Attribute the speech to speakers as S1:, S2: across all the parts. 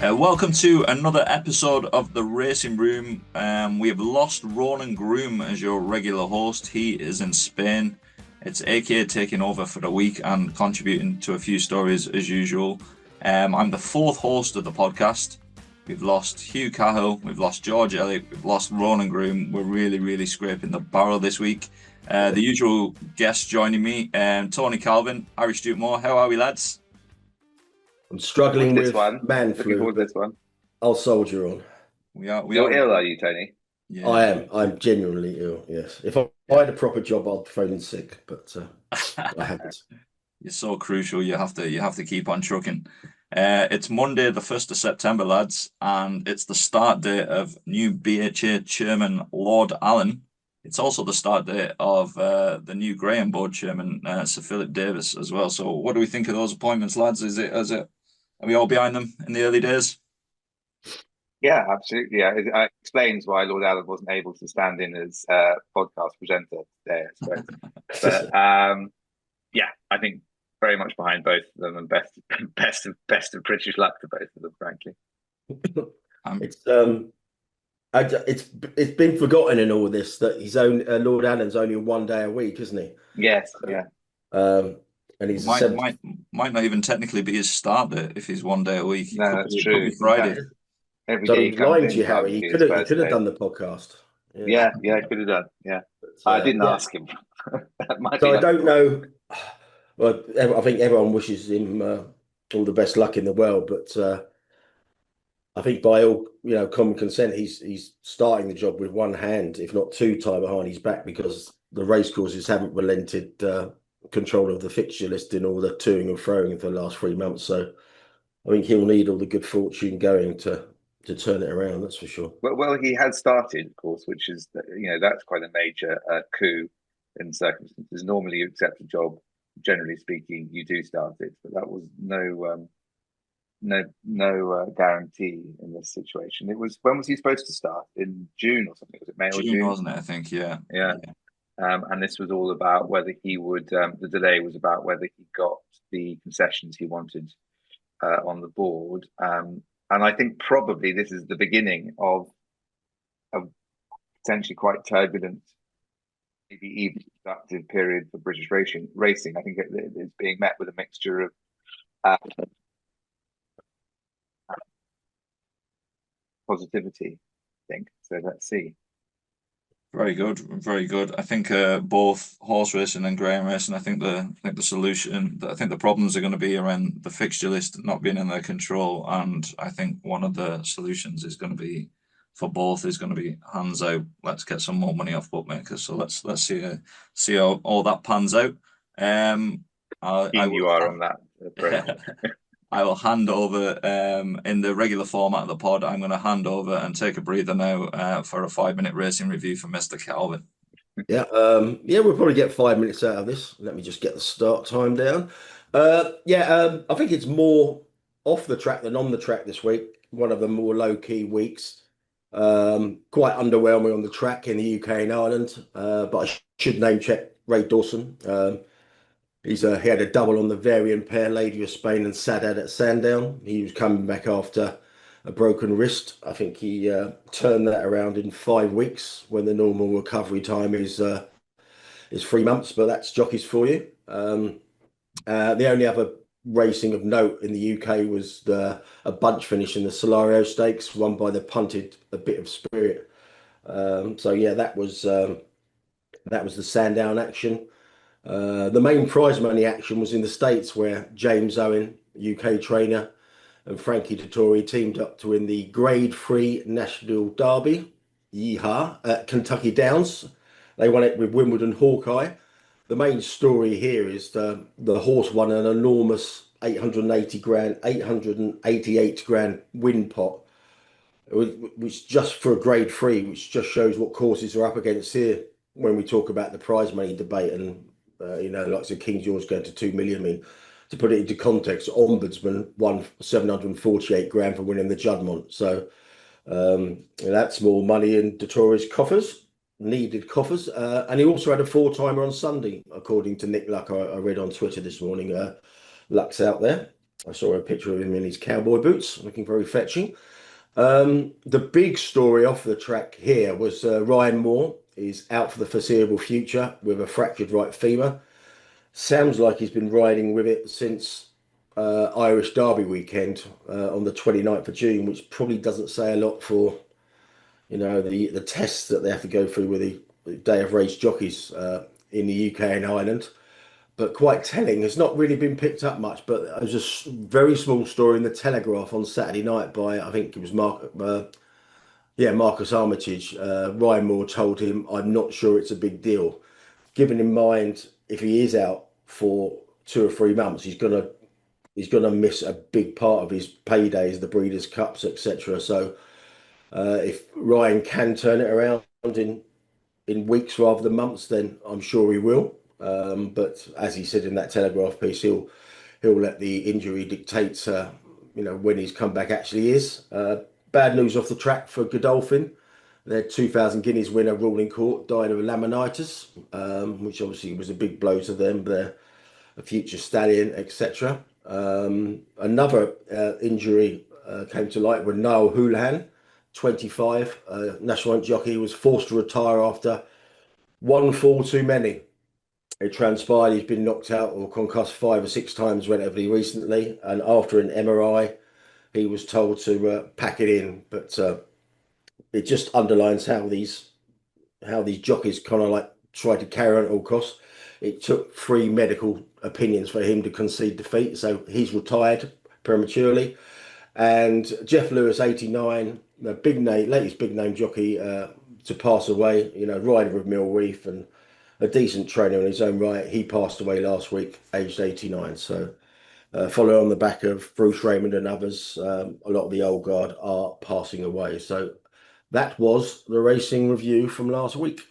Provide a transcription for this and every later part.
S1: Welcome to another episode of the Racing Room. We have lost Ronan Groom as your regular host. He is in Spain. It's AK taking over for the week and contributing to a few stories as usual. I'm the fourth host of the podcast. We've lost Hugh Cahill, we've lost George Elliott, we've lost Ronan Groom. We're really scraping the barrel this week. The usual guests joining me, Tony Calvin, Harry Stewart-Moore. How are we, lads?
S2: I'm struggling with man
S3: flu. Looking forward to this one.
S2: I'll soldier on.
S3: You're ill, are you, Tony?
S2: Yeah. I am. I'm genuinely ill, yes. If I had a proper job, I'd phone in sick, but I haven't.
S1: You're so crucial. You have to keep on trucking. It's Monday, the 1st of September, lads, and it's the start date of new BHA chairman, Lord Allen. It's also the start date of the new Graham board chairman, Sir Philip Davies, as well. So what do we think of those appointments, lads? Are we all behind them in the early days?
S3: Yeah, absolutely. Yeah, it explains why Lord Allen wasn't able to stand in as podcast presenter today, I suppose. But yeah, I think very much behind both of them, and best of British luck to both of them, frankly.
S2: It's been forgotten in all this that Lord Allen's only one day a week, isn't he?
S3: Yes, yeah.
S1: And he's might not even technically be his start date if he's one day a week.
S3: No, that's true.
S1: Could be Friday.
S3: Every
S2: so
S3: day
S2: he's lying to you, Harry. He could have done the podcast.
S3: Yeah, could have done. Yeah, but, I didn't ask him.
S2: So I don't know. Well, I think everyone wishes him all the best luck in the world, but I think by all common consent, he's starting the job with one hand, if not two, tied behind his back, because the racecourses haven't relented control of the fixture list in all the toing and froing for the last 3 months. So I think he'll need all the good fortune going to turn it around. That's for sure.
S3: Well, he has started, of course, which is that's quite a major coup in circumstances. Normally, you accept a job. Generally speaking, you do start it, but that was no guarantee in this situation. When was he supposed to start? In June or something? Was it May or June?
S1: Wasn't it? I think, yeah.
S3: And this was all about whether he would. The delay was about whether he got the concessions he wanted on the board. And I think probably this is the beginning of a potentially quite turbulent, maybe even productive period for British racing. I think it's being met with a mixture of positivity, I think. So let's see.
S1: Very good, very good. I think both horse racing and greyhound racing. I think the solution. I think the problems are going to be around the fixture list not being in their control, and I think one of the solutions is going to be for both is going to be hands out. Let's get some more money off bookmakers. So let's see how all that pans out.
S3: You are on that.
S1: I will hand over in the regular format of the pod. I'm going to hand over and take a breather now for a 5-minute racing review from Mr. Calvin.
S2: Yeah, we'll probably get 5 minutes out of this. Let me just get the start time down. I think it's more off the track than on the track this week. One of the more low-key weeks. Quite underwhelming on the track in the UK and Ireland, but I should name check Ray Dawson. He had a double on the variant pair, Lady of Spain and Sadat at Sandown. He was coming back after a broken wrist. I think he turned that around in 5 weeks when the normal recovery time is 3 months, but that's jockeys for you. The only other racing of note in the UK was a bunch finish in the Solario Stakes, won by the punted A Bit of Spirit. That was the Sandown action. The main prize money action was in the States, where James Owen, UK trainer, and Frankie Dettori teamed up to win the Grade 3 National Derby, yeehaw, at Kentucky Downs. They won it with Wimbledon Hawkeye. The main story here is the horse won an enormous 888 grand win pot, which just for a Grade 3, which just shows what courses are up against here when we talk about the prize money debate. And like I said, King George going to 2 million. I mean, to put it into context, Ombudsman won 748 grand for winning the Juddmonte. So that's more money in Dettori's coffers, needed coffers. And he also had a 4-timer on Sunday, according to Nick Luck. I read on Twitter this morning. Luck's out there. I saw a picture of him in his cowboy boots, looking very fetching. The big story off the track here was Ryan Moore is out for the foreseeable future with a fractured right femur. Sounds like he's been riding with it since Irish Derby weekend on the 29th of June, which probably doesn't say a lot for the tests that they have to go through with the day of race jockeys in the UK and Ireland. But quite telling, it's not really been picked up much. But it was a very small story in the Telegraph on Saturday night by I think it was Marcus Armitage. Ryan Moore told him, "I'm not sure it's a big deal." Given in mind if he is out for 2 or 3 months, he's gonna miss a big part of his paydays, the Breeders' Cups, etc. So if Ryan can turn it around in weeks rather than months, then I'm sure he will. But as he said in that Telegraph piece, he'll let the injury dictate, when his comeback actually is. Bad news off the track for Godolphin. Their 2,000 guineas winner, Ruling Court, died of laminitis, which obviously was a big blow to them. They're a future stallion, etc. Another injury came to light when Niall Houlihan, 25, national hunt jockey, was forced to retire after one fall too many. It transpired he's been knocked out or concussed 5 or 6 times relatively recently, and after an MRI, he was told to pack it in. But it just underlines how these jockeys kind of like try to carry on at all costs. It took 3 medical opinions for him to concede defeat, so he's retired prematurely. And Jeff Lewis, 89, the latest big name jockey to pass away, rider of Mill Reef and a decent trainer in his own right. He passed away last week, aged 89. So, following on the back of Bruce Raymond and others, a lot of the old guard are passing away. So, that was the racing review from last week.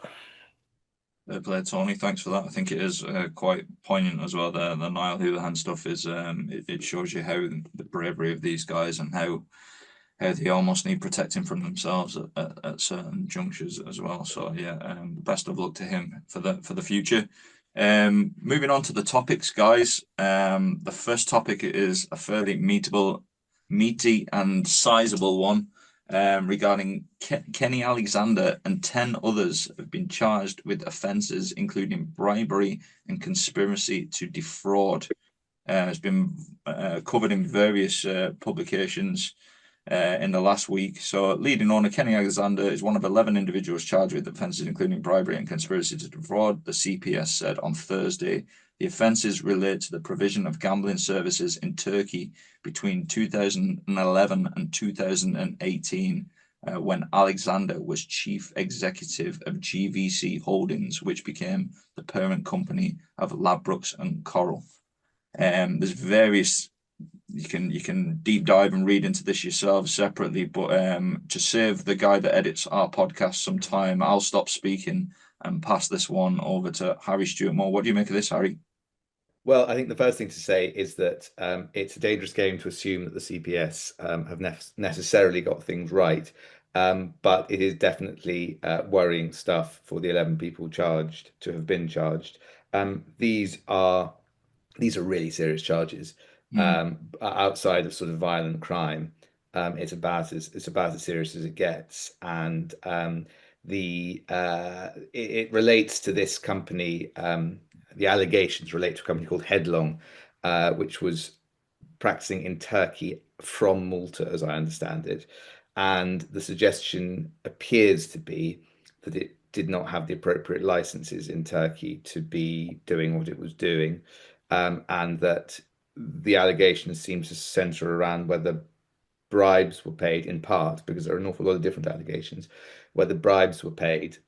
S1: Fair play, Tony. Thanks for that. I think it is quite poignant as well. The Niall Houlihan stuff is it shows you how the bravery of these guys and how they almost need protecting from themselves at certain junctures as well. So yeah, best of luck to him for the future. Moving on to the topics, guys. The first topic is a fairly meaty and sizable one. Regarding Kenny Alexander and 10 others have been charged with offences including bribery and conspiracy to defraud. It's been covered in various publications in the last week. So, leading owner Kenny Alexander is one of 11 individuals charged with offences including bribery and conspiracy to defraud, the CPS said on Thursday. The offences relate to the provision of gambling services in Turkey between 2011 and 2018, when Alexander was chief executive of GVC Holdings, which became the parent company of Ladbrokes and Coral. There's various. You can deep dive and read into this yourselves separately, but to save the guy that edits our podcast some time, I'll stop speaking and pass this one over to Harry Stewart Moore. What do you make of this, Harry?
S4: Well, I think the first thing to say is that it's a dangerous game to assume that the CPS have necessarily got things right, but it is definitely worrying stuff for the 11 people charged to have been charged. These are really serious charges. Outside of sort of violent crime, it's about as serious as it gets, and it relates to this company. The allegations relate to a company called Headlong, which was practicing in Turkey from Malta, as I understand it. And the suggestion appears to be that it did not have the appropriate licenses in Turkey to be doing what it was doing, and that the allegations seem to center around whether bribes were paid, in part because there are an awful lot of different allegations, whether bribes were paid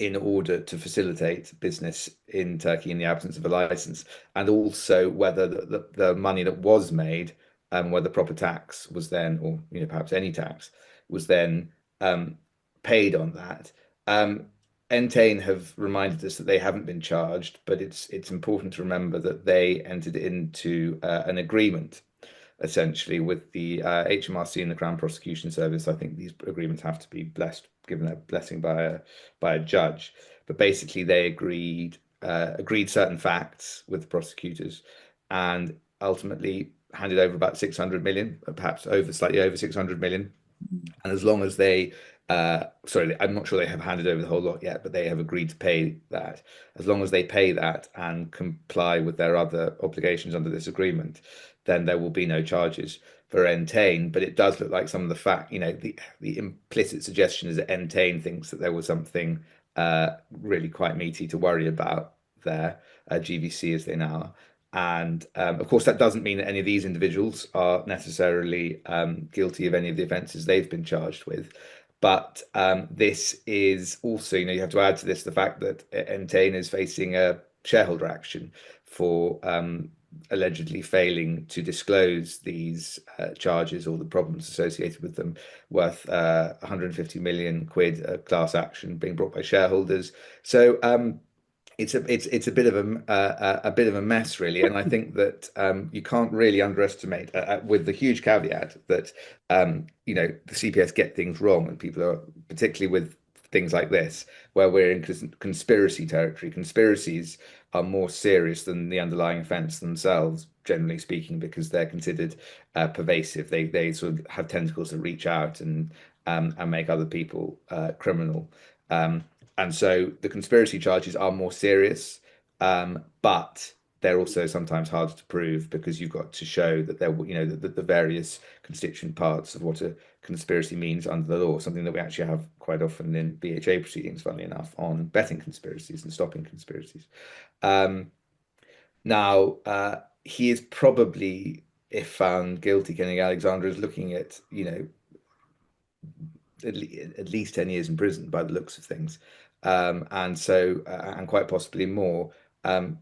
S4: in order to facilitate business in Turkey in the absence of a license, and also whether the money that was made, whether proper tax was then, or perhaps any tax was then paid on that. Entain have reminded us that they haven't been charged, but it's important to remember that they entered into an agreement essentially with the HMRC and the Crown Prosecution Service. I think these agreements have to be given a blessing by a judge. But basically, they agreed certain facts with the prosecutors, and ultimately handed over about 600 million, perhaps slightly over 600 million. And as long as they, sorry, I'm not sure they have handed over the whole lot yet, but they have agreed to pay that. As long as they pay that and comply with their other obligations under this agreement, then there will be no charges for Entain. But it does look like some of the fact, the implicit suggestion is that Entain thinks that there was something really quite meaty to worry about there, GVC as they now are. And of course, that doesn't mean that any of these individuals are necessarily guilty of any of the offences they've been charged with. But this is also, you have to add to this the fact that Entain is facing a shareholder action for allegedly failing to disclose these charges or the problems associated with them, worth 150 million quid, a class action being brought by shareholders. So it's a bit of a mess, really, and I think that you can't really underestimate, with the huge caveat that the CPS get things wrong, and people are, particularly with things like this, where we're in conspiracy territory. Conspiracies are more serious than the underlying offence themselves, generally speaking, because they're considered pervasive. They sort of have tentacles that reach out and make other people criminal. And so the conspiracy charges are more serious, but they're also sometimes harder to prove because you've got to show that the various constituent parts of what a conspiracy means under the law, something that we actually have quite often in BHA proceedings, funnily enough, on betting conspiracies and stopping conspiracies. Now, he is probably, if found guilty, Kenny Alexander is looking at, at least 10 years in prison by the looks of things. And quite possibly more. A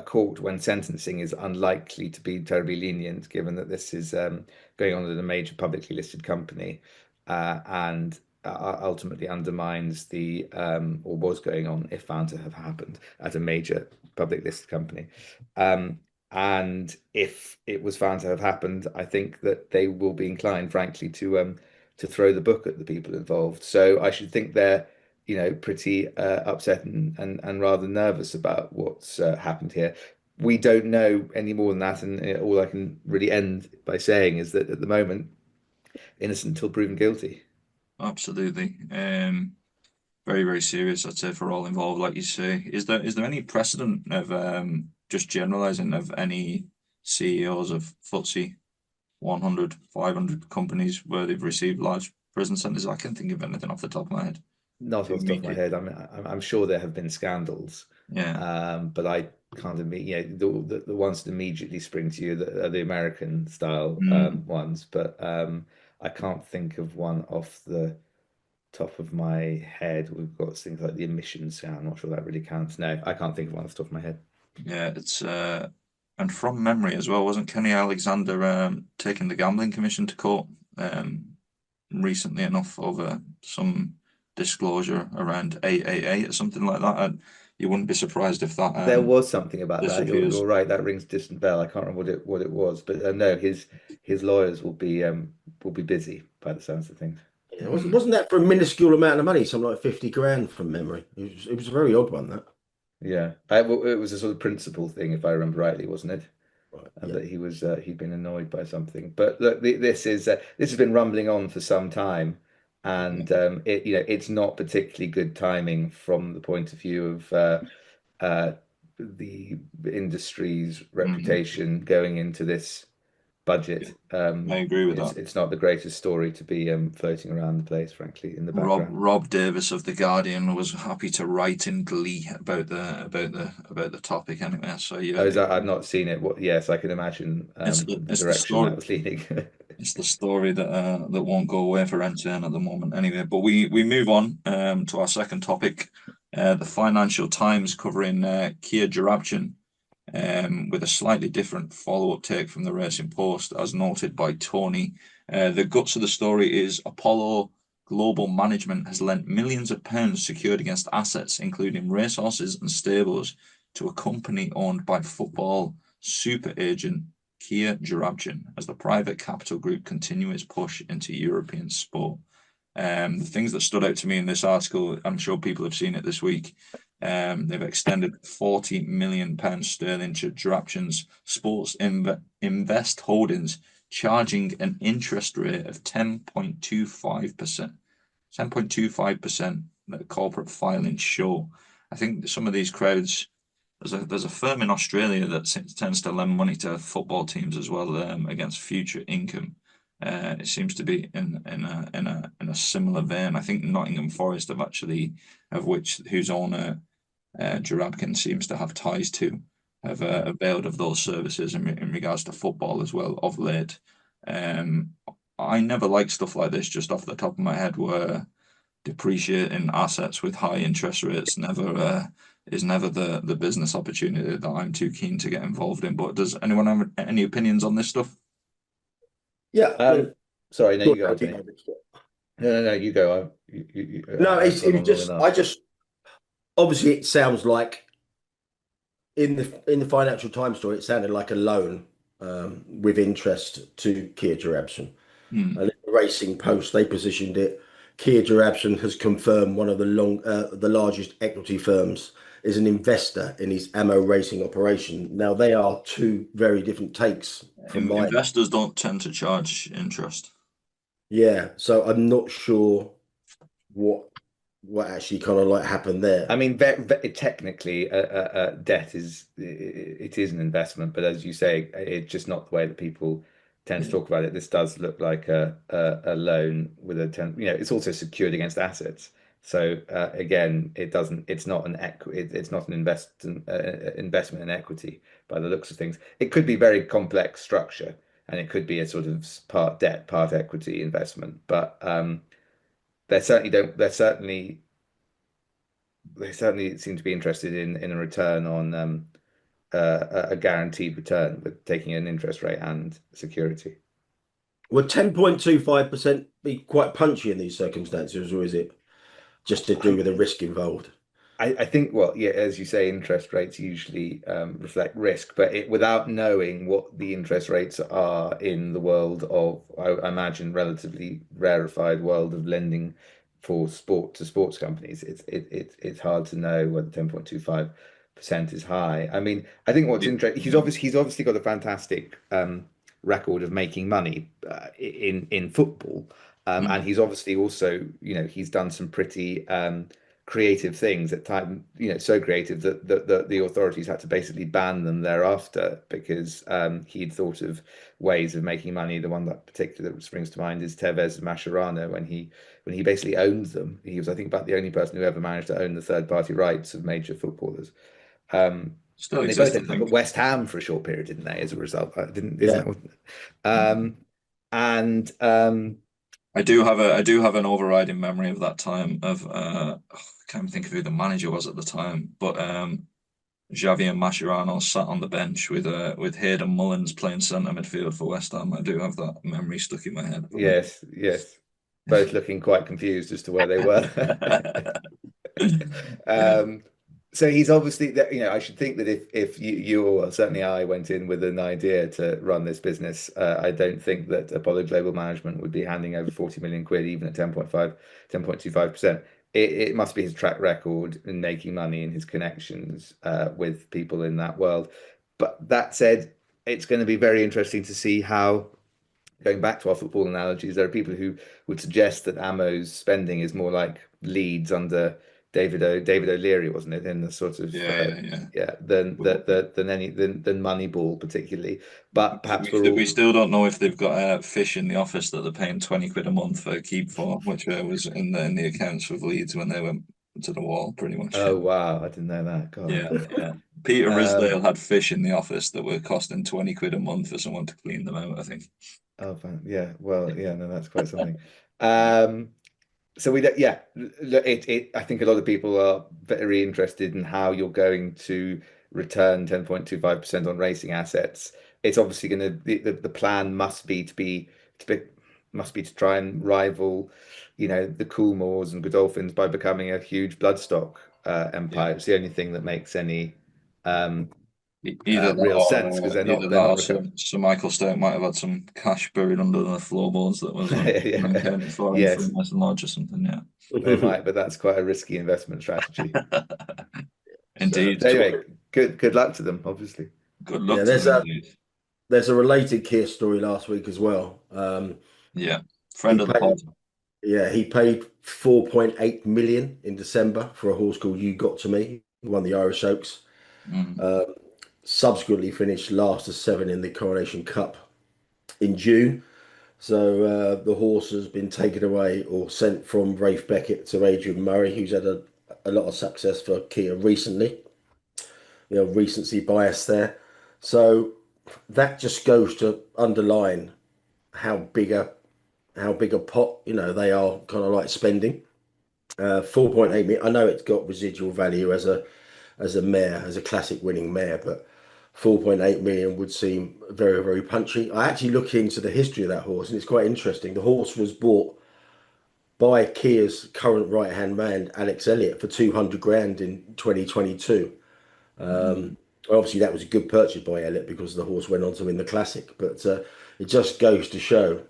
S4: court, when sentencing, is unlikely to be terribly lenient, given that this is going on at a major publicly listed company, and ultimately undermines or was going on, if found to have happened, at a major public listed company. And if it was found to have happened, I think that they will be inclined, frankly, to throw the book at the people involved. So I should think they're, pretty upset and rather nervous about what's happened here. We don't know any more than that, and all I can really end by saying is that at the moment, innocent until proven guilty.
S1: Absolutely. Very, very serious, I'd say, for all involved, like you say. Is there any precedent of just generalizing of any CEOs of FTSE 100, 500 companies where they've received large prison sentences? I can't think of anything off the top of my head.
S4: Not off the top of my head. I'm sure there have been scandals.
S1: Yeah.
S4: But I can't admit, the ones that immediately spring to you are the American style ones. But I can't think of one off the top of my head. We've got things like the emissions scam. I'm not sure that really counts. No, I can't think of one off the top of my head.
S1: Yeah, it's and from memory as well, wasn't Kenny Alexander taking the Gambling Commission to court recently enough over some disclosure around 888 or something like that? And you wouldn't be surprised if that
S4: there was something about that.
S1: disappears.
S4: You're right. That rings a distant bell. I can't remember what it was, but no, his lawyers will be busy by the sounds of things.
S2: Yeah, wasn't that for a minuscule amount of money? Something like 50 grand from memory. It was a very odd one, that.
S4: Yeah, it was a sort of principle thing, if I remember rightly, wasn't it?
S2: Right,
S4: That he'd been annoyed by something. But look, this has been rumbling on for some time, and it's not particularly good timing from the point of view of the industry's reputation going into this budget.
S1: I agree with that.
S4: It's not the greatest story to be floating around the place, frankly, in the background.
S1: Rob Davies of the Guardian was happy to write in glee about the topic anyway. So yeah,
S4: I've not seen it. Yes, I can imagine the direction that was leading.
S1: It's the story that won't go away for Entain at the moment anyway. But we move on to our second topic, the Financial Times covering Kia Joorabchian, with a slightly different follow-up take from the Racing Post, as noted by Tony. The guts of the story is Apollo Global Management has lent millions of pounds secured against assets, including racehorses and stables, to a company owned by football super agent Kia Joorabchian, as the private capital group continue its push into European sport. The things that stood out to me in this article, I'm sure people have seen it this week, They've extended £40 million sterling to Joorabchian's Sports Invest Holdings, charging an interest rate of 10.25%. 10.25% that corporate filings show. I think some of these crowds, there's a firm in Australia that tends to lend money to football teams as well, against future income. It seems to be in a similar vein. I think Nottingham Forest whose owner Joorabchian seems to have ties to, have availed of those services in regards to football as well of late. I never like stuff like this just off the top of my head, where depreciating assets with high interest rates is never the business opportunity that I'm too keen to get involved in. But does anyone have any opinions on this stuff?
S2: Yeah.
S4: Sorry, no, you go,
S2: Anthony.
S4: Anthony. No, you go.
S2: No,
S4: I've
S2: it
S4: gone
S2: was
S4: on long
S2: just
S4: enough.
S2: obviously it sounds like in the Financial Times story, it sounded like a loan with interest to Kia Joorabchian.
S1: Hmm.
S2: And in the Racing Post, they positioned it. Kia Joorabchian has confirmed one of the largest equity firms is an investor in his ammo racing operation. Now they are two very different takes from my.
S1: Investors don't tend to charge interest.
S2: Yeah, so I'm not sure what actually kind of like happened there.
S4: I mean, technically, debt is an investment, but as you say, it's just not the way that people tend to talk about it. This does look like a loan with it's also secured against assets. So again, it's not an investment in equity by the looks of things. It could be very complex structure, and it could be a sort of part debt, part equity investment, but they certainly seem to be interested in a return on a guaranteed return with taking an interest rate and security.
S2: Would 10.25% be quite punchy in these circumstances, or is it just to do with the risk involved?
S4: I think, well, yeah, as you say, interest rates usually reflect risk, but without knowing what the interest rates are in the world of, I imagine, relatively rarefied world of lending for sports companies, it's hard to know whether 10.25% is high. I mean, I think what's interesting, he's obviously got a fantastic record of making money in football, and he's obviously also, he's done some pretty creative things at time, so creative that the authorities had to basically ban them thereafter because he'd thought of ways of making money. The one that particular springs to mind is Tevez and Mascherano when he basically owned them. He was, I think, about the only person who ever managed to own the third party rights of major footballers.
S1: Still
S4: They
S1: exists,
S4: both ended up at West Ham for a short period, didn't they? As a result,
S2: Yeah.
S1: I do have an overriding memory of that time of I can't even think of who the manager was at the time, but Xavi and Mascherano sat on the bench with Hayden Mullins playing centre midfield for West Ham. I do have that memory stuck in my head.
S4: Yes, both looking quite confused as to where they were. So he's obviously that, I should think that if you or certainly I went in with an idea to run this business, I don't think that Apollo Global Management would be handing over 40 million quid even at 10.25%. It must be his track record in making money and his connections with people in that world. But that said, it's going to be very interesting to see how, going back to our football analogies, there are people who would suggest that Amo's spending is more like Leeds under David O'Leary, wasn't it? In the sort of than Moneyball particularly. But perhaps
S1: we still don't know if they've got fish in the office that they're paying 20 quid a month for keep for, which was in the accounts of Leeds when they went to the wall, pretty much.
S4: Oh wow, I didn't know that. God.
S1: Yeah. Peter Ridsdale had fish in the office that were costing 20 quid a month for someone to clean them out, I think.
S4: Oh, fine. Yeah. Well, yeah, no, that's quite something. So I think a lot of people are very interested in how you're going to return 10.25% on racing assets. It's obviously going to the plan must be to try and rival, the Coolmores and Godolphins by becoming a huge bloodstock empire. It's the only thing that makes any
S1: Either that
S4: real sense,
S1: or
S4: because they're
S1: either
S4: not
S1: that or
S4: recovering.
S1: Sir Michael Stoke might have had some cash buried under the floorboards that was
S4: Yeah.
S1: unaccounted for in
S4: Yes,
S1: Freemason Lodge or something. Yeah.
S4: they might, but that's quite a risky investment strategy.
S2: So
S1: Indeed.
S4: But anyway, good luck to them, obviously.
S1: Good
S2: yeah,
S1: luck to them, indeed.
S2: there's a related Kia story last week as well.
S1: Yeah.
S2: He
S1: Friend of the
S2: paid
S1: pod.
S2: he paid 4.8 million in December for a horse called You Got to Me. He won the Irish Oaks.
S1: Mm.
S2: Subsequently finished last of seven in the Coronation Cup in June. So the horse has been taken away or sent from Rafe Beckett to Adrian Murray, who's had a lot of success for Kia recently. Recency bias there. So that just goes to underline how big a pot they are kind of like spending. 4.8 million. I know it's got residual value as a mare, as a classic winning mare, but 4.8 million would seem very, very punchy. I actually look into the history of that horse, and it's quite interesting. The horse was bought by Kia's current right hand man, Alex Elliott, for 200 grand in 2022.
S1: Mm.
S2: Obviously, that was a good purchase by Elliott because the horse went on to win the classic. But it just goes to show,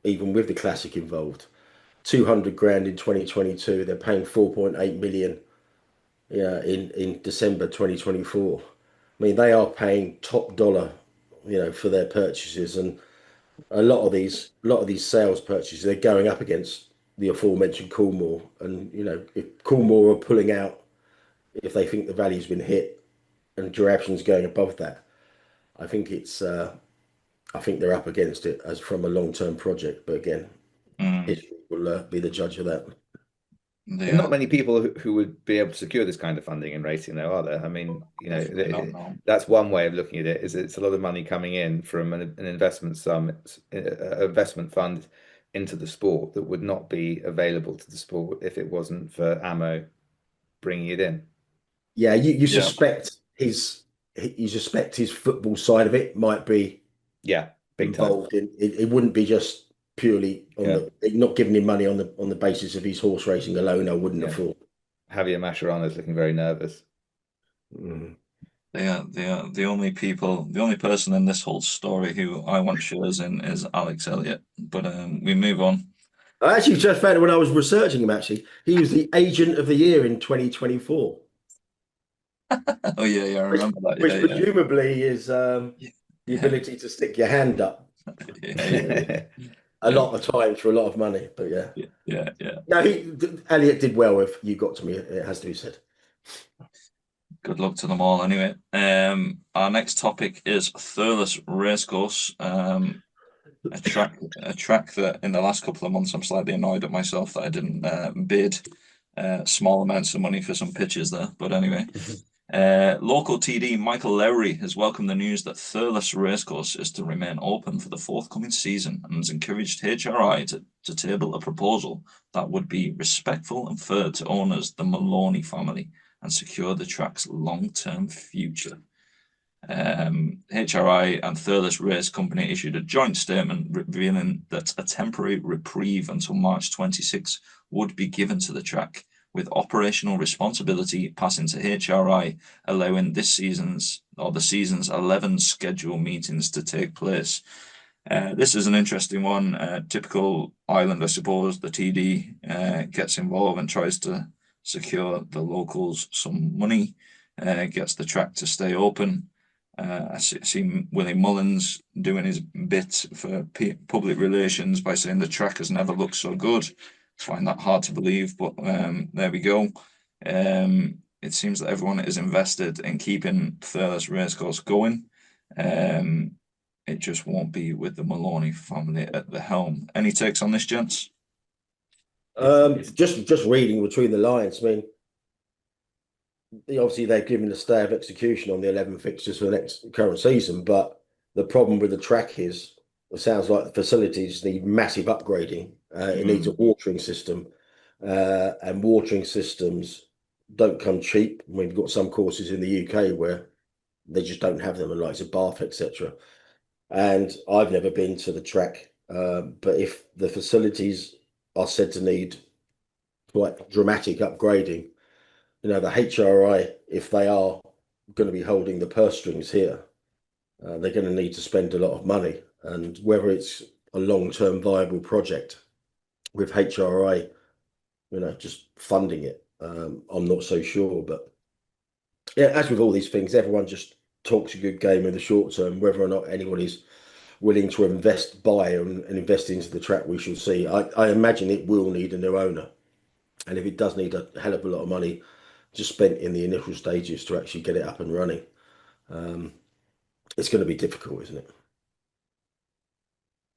S2: even with the classic involved, 200 grand in 2022, they're paying 4.8 million, yeah, in December 2024. I mean, they are paying top dollar, for their purchases, and a lot of these sales purchases, they're going up against the aforementioned Coolmore, and if Coolmore are pulling out, if they think the value's been hit, and Joorabchian's going above that, I think I think they're up against it as from a long-term project. But again,
S1: Mm.
S2: history will be the judge of that.
S4: And
S1: Yeah.
S4: not many people who would be able to secure this kind of funding in racing, though, are there? I mean,
S1: Definitely not, no.
S4: that's one way of looking at it. Is it's a lot of money coming in from an investment investment fund into the sport that would not be available to the sport if it wasn't for Ammo bringing it in.
S2: Yeah, you
S1: Yeah.
S2: suspect his football side of it might be
S4: Yeah, big time.
S2: involved in it. It wouldn't be just purely on
S4: Yeah,
S2: not giving him money on the basis of his horse racing alone. I wouldn't have
S4: yeah.
S2: thought.
S4: Javier Mascherano is looking very nervous.
S2: Mm.
S1: They are the only people, the only person in this whole story who I want shares in is Alex Elliott. But we move on.
S2: I actually just found it when I was researching him. Actually, he was the agent of the year in 2024,
S1: Oh yeah, I
S2: which
S1: remember that.
S2: which presumably is the
S1: Yeah,
S2: ability to stick your hand up
S1: yeah, yeah,
S2: a
S1: yeah,
S2: lot of times for a lot of money. But yeah,
S1: yeah, yeah, yeah.
S2: no, Elliot did well with You Got to Me. It has to be said.
S1: Good luck to them all. Anyway, our next topic is Thurles Racecourse. A track that in the last couple of months I'm slightly annoyed at myself that I didn't bid small amounts of money for some pitches there. But anyway, local TD Michael Lowry has welcomed the news that Thurles Racecourse is to remain open for the forthcoming season and has encouraged HRI to table a proposal that would be respectful and fair to owners, the Maloney family, and secure the track's long-term future. HRI and Thurles Race Company issued a joint statement revealing that a temporary reprieve until March 26 would be given to the track, with operational responsibility passing to HRI, allowing the season's 11 scheduled meetings to take place. This is an interesting one. Typical Ireland, I suppose. The TD gets involved and tries to secure the locals some money, gets the track to stay open. I see Willie Mullins doing his bit for public relations by saying the track has never looked so good. I find that hard to believe, but there we go. It seems that everyone is invested in keeping Thurles Racecourse going. It just won't be with the Maloney family at the helm. Any takes on this, gents?
S2: Just reading between the lines. I mean, obviously they've given a stay of execution on the 11 fixtures for the next current season, but the problem with the track is it sounds like the facilities need massive upgrading. It needs a watering system, and watering systems don't come cheap. I mean, we've got some courses in the UK where they just don't have them, and like Bath, etc. And I've never been to the track, but if the facilities are said to need quite dramatic upgrading, the HRI, if they are going to be holding the purse strings here. They're going to need to spend a lot of money, and whether it's a long-term viable project with HRI, just funding it, I'm not so sure. But yeah, as with all these things, everyone just talks a good game in the short term. Whether or not anybody's willing to buy and invest into the track, we shall see. I imagine it will need a new owner, and if it does need a hell of a lot of money just spent in the initial stages to actually get it up and running, it's going to be difficult, isn't it?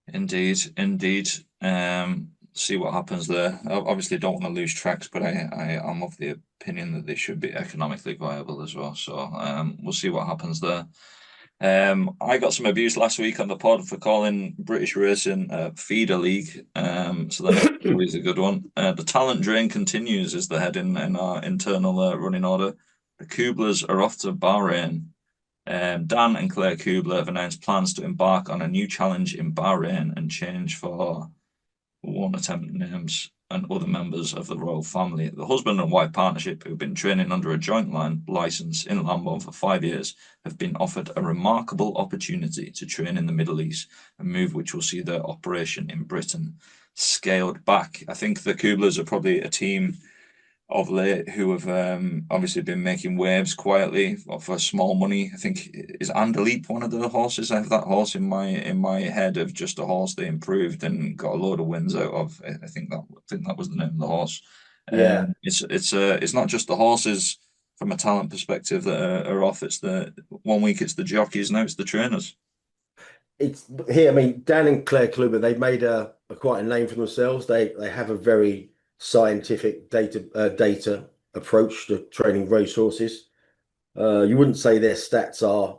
S1: Indeed, indeed. See what happens there. I obviously don't want to lose tracks, but I am of the opinion that they should be economically viable as well. So we'll see what happens there. I got some abuse last week on the pod for calling British racing a feeder league. So the next one is a good one. The talent drain continues is the heading in our internal running order. The Kublers are off to Bahrain. Dan and Claire Kubler have announced plans to embark on a new challenge in Bahrain and change for one attempt names and other members of the royal family. The husband and wife partnership, who've been training under a joint license in Lambo for 5 years, have been offered a remarkable opportunity to train in the Middle East, a move which will see their operation in Britain scaled back. I think the Kublers are probably a team of late who have obviously been making waves quietly for small money. I think is Andaleep one of the horses. I have that horse in my head of just a horse they improved and got a load of wins out of. I think that was the name of the horse.
S2: Yeah.
S1: It's not just the horses from a talent perspective that are off. It's the 1 week it's the jockeys, now it's the trainers.
S2: It's here. I mean, Dan and Claire Kluber, they've made a quite a name for themselves. They have a very scientific data approach to training racehorses. You wouldn't say their stats are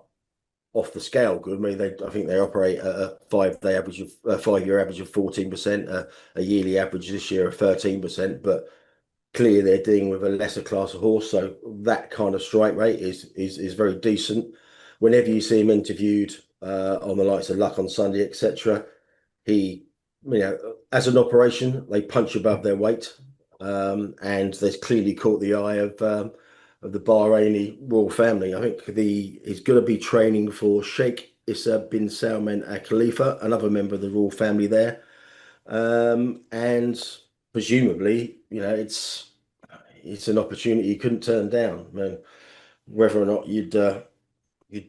S2: off the scale good. I mean, I think they operate at a 5-year average of 14%, a yearly average this year of 13%. But clearly, they're dealing with a lesser class of horse, so that kind of strike rate is very decent. Whenever you see him interviewed on the likes of Luck on Sunday, etc., he, as an operation, they punch above their weight, and they've clearly caught the eye of the Bahraini royal family. I think he's going to be training for Sheikh Issa bin Salman Al Khalifa, another member of the royal family there, and presumably, it's an opportunity you couldn't turn down. I mean, whether or not you'd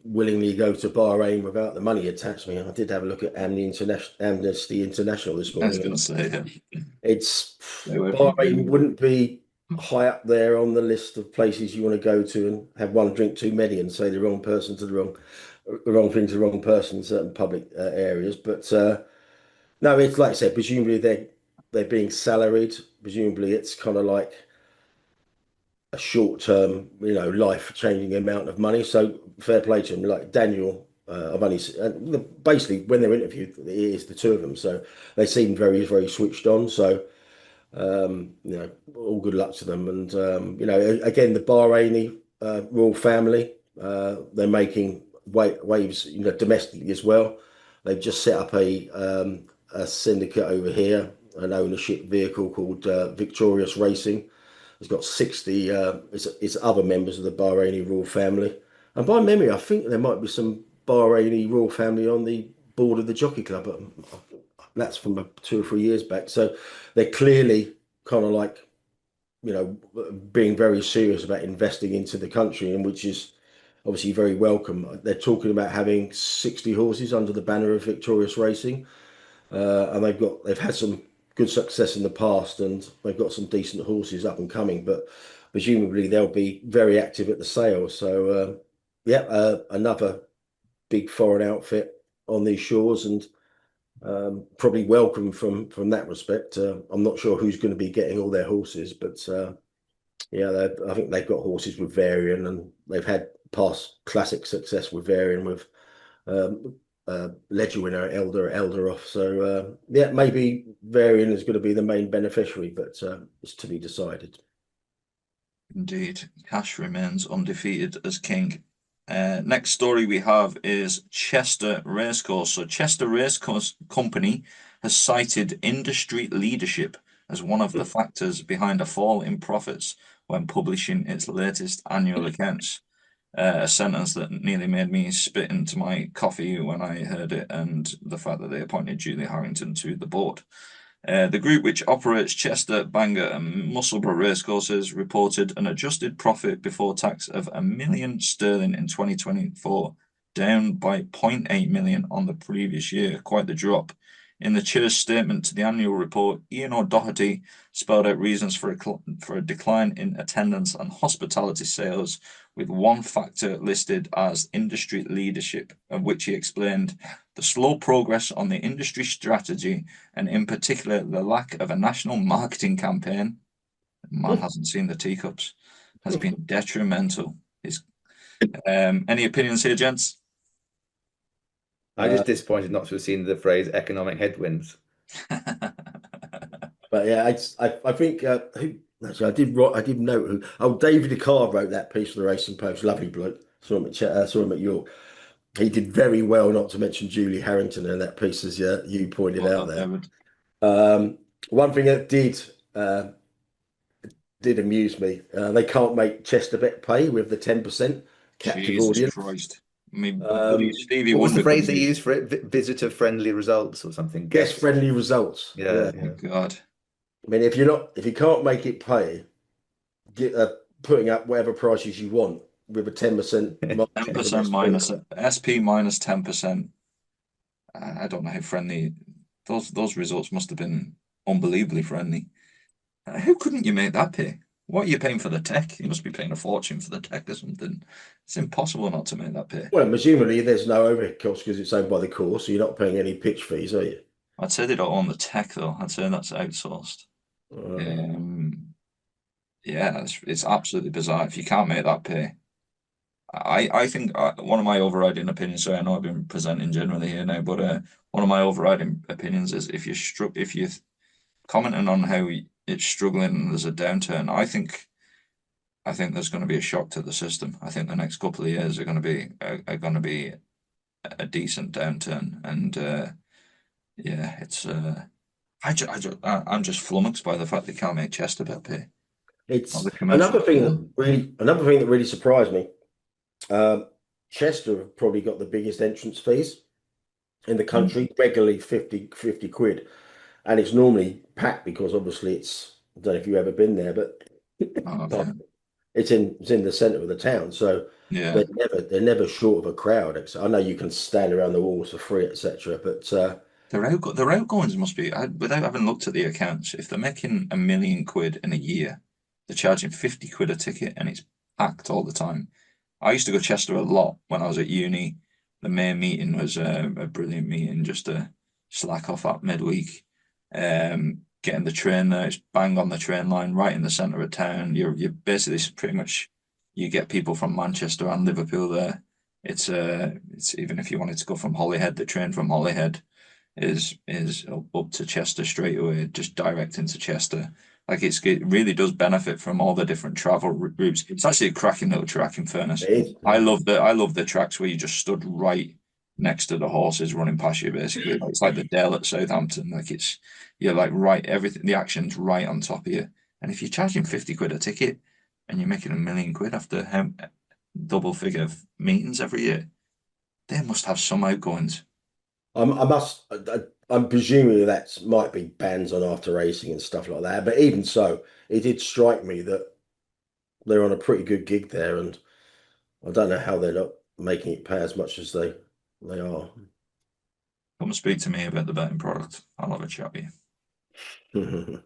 S2: willingly go to Bahrain without the money attached. I did have a look at Amnesty International this
S1: I was
S2: morning.
S1: going to say,
S2: It's
S1: Bahrain
S2: Bahrain wouldn't be high up there on the list of places you want to go to and have one drink too many and say the wrong person to the wrong thing to the wrong person in certain public areas. But no, it's like I said. Presumably they're being salaried. Presumably it's kind of like a short-term, life-changing amount of money. So fair play to them. Like Daniel, I've only basically when they're interviewed, it is the two of them. So they seem very, very switched on. So all good luck to them. And again, the Bahraini royal family, they're making waves, domestically as well. They've just set up a syndicate over here, an ownership vehicle called Victorious Racing. It's got 60 it's other members of the Bahraini royal family. And by memory, I think there might be some Bahraini royal family on the board of the Jockey Club. That's from 2 or 3 years back. So they're clearly kind of like, being very serious about investing into the country, and which is obviously very welcome. They're talking about having 60 horses under the banner of Victorious Racing. And they've had some good success in the past, and they've got some decent horses up and coming. But presumably they'll be very active at the sale. So another big foreign outfit on these shores, and probably welcome from that respect. I'm not sure who's going to be getting all their horses, but I think they've got horses with Varian, and they've had past classic success with Varian with Ledger winner Elder off. So maybe Varian is going to be the main beneficiary, but it's to be decided.
S1: indeed, Cash remains undefeated as king. Next story we have is Chester Racecourse. So Chester Racecourse Company has cited industry leadership as one of the factors behind a fall in profits when publishing its latest annual accounts. A sentence that nearly made me spit into my coffee when I heard it, and the fact that they appointed Julie Harrington to the board. The group, which operates Chester, Bangor, and Musselburgh racecourses, reported an adjusted profit before tax of £1 million in 2024, down by 0.8 million on the previous year. Quite the drop. In the chair's statement to the annual report, Ian O'Doherty spelled out reasons for a decline in attendance and hospitality sales, with one factor listed as industry leadership, of which he explained the slow progress on the industry strategy, and in particular the lack of a national marketing campaign. Man hasn't seen the teacups. Has been detrimental. Any opinions here, gents?
S4: I'm just disappointed not to have seen the phrase economic headwinds.
S2: But yeah, I think actually I did note who. Oh, David Carr wrote that piece for the Racing Post. Lovely bloke. Saw him at York. He did very well not to mention Julie Harrington in that piece, as you pointed out there. One thing that did amuse me. They can't make Chester Bet pay with the 10% captive
S1: Jesus
S2: audience.
S1: Christ. I mean, Stevie
S4: What was
S1: Wonder
S4: the phrase
S1: could
S4: they
S1: use.
S4: used for it? Visitor friendly results or something?
S2: Guest friendly results.
S4: Yeah.
S1: Oh, God.
S2: I mean, if you can't make it pay, putting up whatever prices you want with a 10%
S1: 10% minus SP minus 10%. I don't know how friendly those results must have been. Unbelievably friendly. How couldn't you make that pay? What are you paying for the tech? You must be paying a fortune for the tech or something. It's impossible not to make that pay.
S2: Well, presumably there's no overhead cost because it's owned by the course, so you're not paying any pitch fees, are you?
S1: I'd say they don't own the tech though. I'd say that's outsourced. Yeah, it's absolutely bizarre. If you can't make that pay, I think one of my overriding opinions. So I know I've been presenting generally here now, but one of my overriding opinions is if you're commenting on how it's struggling and there's a downturn, I think there's going to be a shock to the system. I think the next couple of years are going to be a decent downturn, and yeah, it's I'm just flummoxed by the fact they can't make Chester Bet pay.
S2: It's
S1: the commercial.
S2: another thing that really surprised me. Chester have probably got the biggest entrance fees in the country, regularly 50 quid. And it's normally packed because obviously I don't know if you've ever been there, but it's in the centre of the town. So
S1: Yeah,
S2: they're never short of a crowd. I know you can stand around the walls for free, etc. But
S1: their outgoings must be, without having looked at the accounts, if they're making £1 million in a year, they're charging 50 quid a ticket and it's packed all the time. I used to go to Chester a lot when I was at uni. The main meeting was a brilliant meeting just to slack off at midweek. Getting the train there, it's bang on the train line, right in the centre of town. You're basically pretty much, you get people from Manchester and Liverpool there. It's even if you wanted to go from Holyhead, the train from Holyhead is up to Chester straight away, just direct into Chester. Like it really does benefit from all the different travel routes. It's actually a cracking little track, in fairness. I love the tracks where you just stood right next to the horses running past you, basically. It's like the Dale at Southampton. Like you're like right, everything, the action's right on top of you. And if you're charging 50 quid a ticket and you're making £1 million after double figure meetings every year, they must have some outgoings.
S2: I'm presuming that might be bans on after racing and stuff like that. But even so, it did strike me that they're on a pretty good gig there, and I don't know how they're not making it pay as much as they are.
S1: Come and speak to me about the betting product. I'll have a chat with you.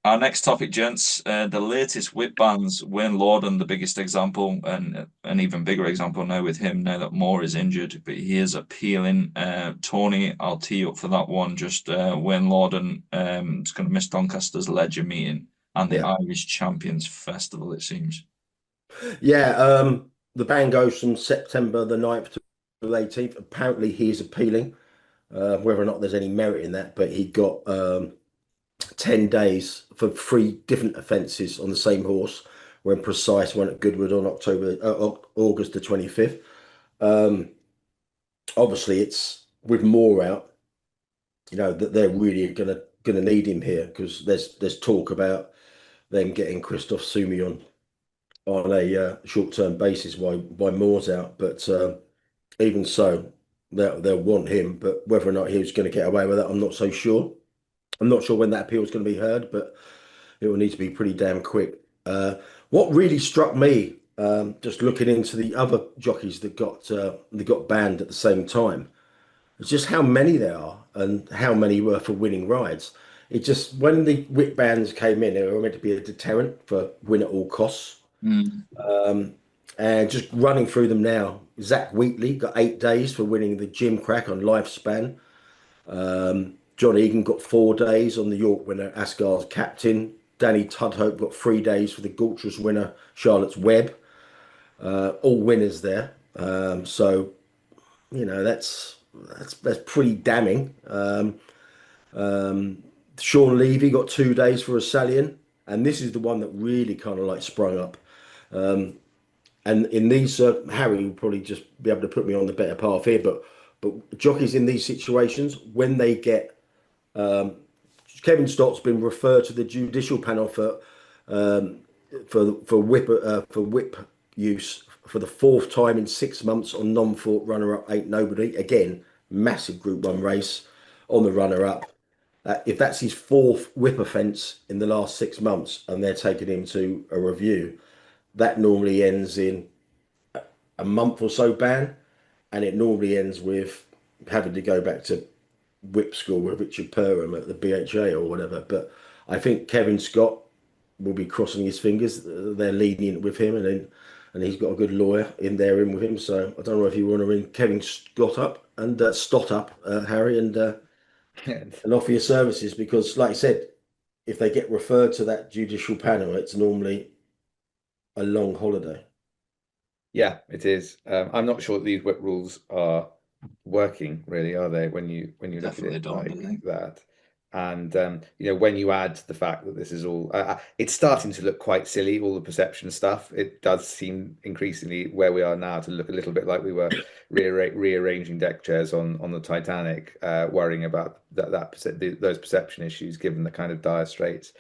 S1: Our next topic, gents, the latest whip bans. Wayne Lorden, the biggest example, and an even bigger example now with him, now that Moore is injured, but he is appealing. Tony, I'll tee you up for that one. Just Wayne Lorden is going to miss Doncaster's Ledger meeting and the Irish Champions Festival, it seems.
S2: Yeah, the ban goes from September the 9th to the 18th. Apparently he is appealing, whether or not there's any merit in that, but he got 10 days for 3 different offences on the same horse when Precise went at Goodwood on August the 25th. Obviously, it's with Moore out, that they're really gonna need him here because there's talk about them getting Christophe Soumillon on a short-term basis by Moore's out. But even so, they'll want him. But whether or not he was going to get away with that, I'm not so sure. I'm not sure when that appeal is going to be heard, but it will need to be pretty damn quick. What really struck me, just looking into the other jockeys that got banned at the same time, is just how many there are and how many were for winning rides. It just when the whip bans came in, they were meant to be a deterrent for win at all costs.
S1: Mm.
S2: And just running through them now, Zach Wheatley got 8 days for winning the Gym Crack on Lifespan. John Egan got 4 days on the York winner, Asgar's captain. Danny Tudhope got 3 days for the Gultress winner, Charlotte's Web. All winners there. So that's pretty damning. Sean Levy got 2 days for a Stallion, and this is the one that really kind of like sprung up. And in these, Harry will probably just be able to put me on the better path here, but jockeys in these situations when they get Kevin Stott's been referred to the judicial panel for whip use for the fourth time in 6 months on non-fault runner-up Ain't Nobody. Again, massive Group 1 race on the runner-up. If that's his fourth whip offence in the last 6 months and they're taking him to a review, that normally ends in a month or so ban, and it normally ends with having to go back to whip school with Richard Perham at the BHA or whatever. But I think Kevin Scott will be crossing his fingers. They're lenient with him, and he's got a good lawyer in there in with him. So I don't know if you want to ring Kevin Scott up and Stott up, Harry, and offer your services because, like I said, if they get referred to that judicial panel, it's normally a long holiday.
S4: Yeah, it is. I'm not sure that these whip rules are working, really, are they? When you look at
S1: Definitely
S4: it
S1: don't, I
S4: like
S1: think.
S4: that, and when you add the fact that this is all, it's starting to look quite silly. All the perception stuff. It does seem increasingly where we are now to look a little bit like we were rearranging deck chairs on the Titanic, worrying about those perception issues, given the kind of dire straits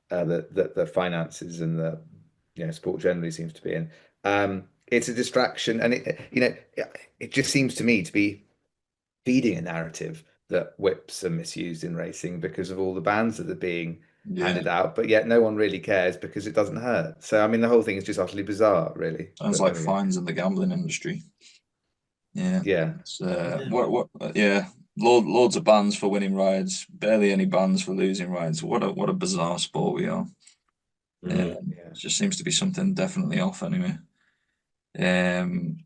S4: that the finances and the sport generally seems to be in. It's a distraction, and it just seems to me to be feeding a narrative that whips are misused in racing because of all the bans that are being handed out, but yet no one really cares because it doesn't hurt. So I mean, the whole thing is just utterly bizarre, really.
S1: Sounds
S4: But
S1: like
S4: there we go.
S1: fines in the gambling industry. Yeah.
S4: Yeah,
S1: It's, yeah. Loads of bans for winning rides, barely any bans for losing rides. What a bizarre sport we are.
S2: Mm.
S1: It just seems to be something definitely off anyway. Um,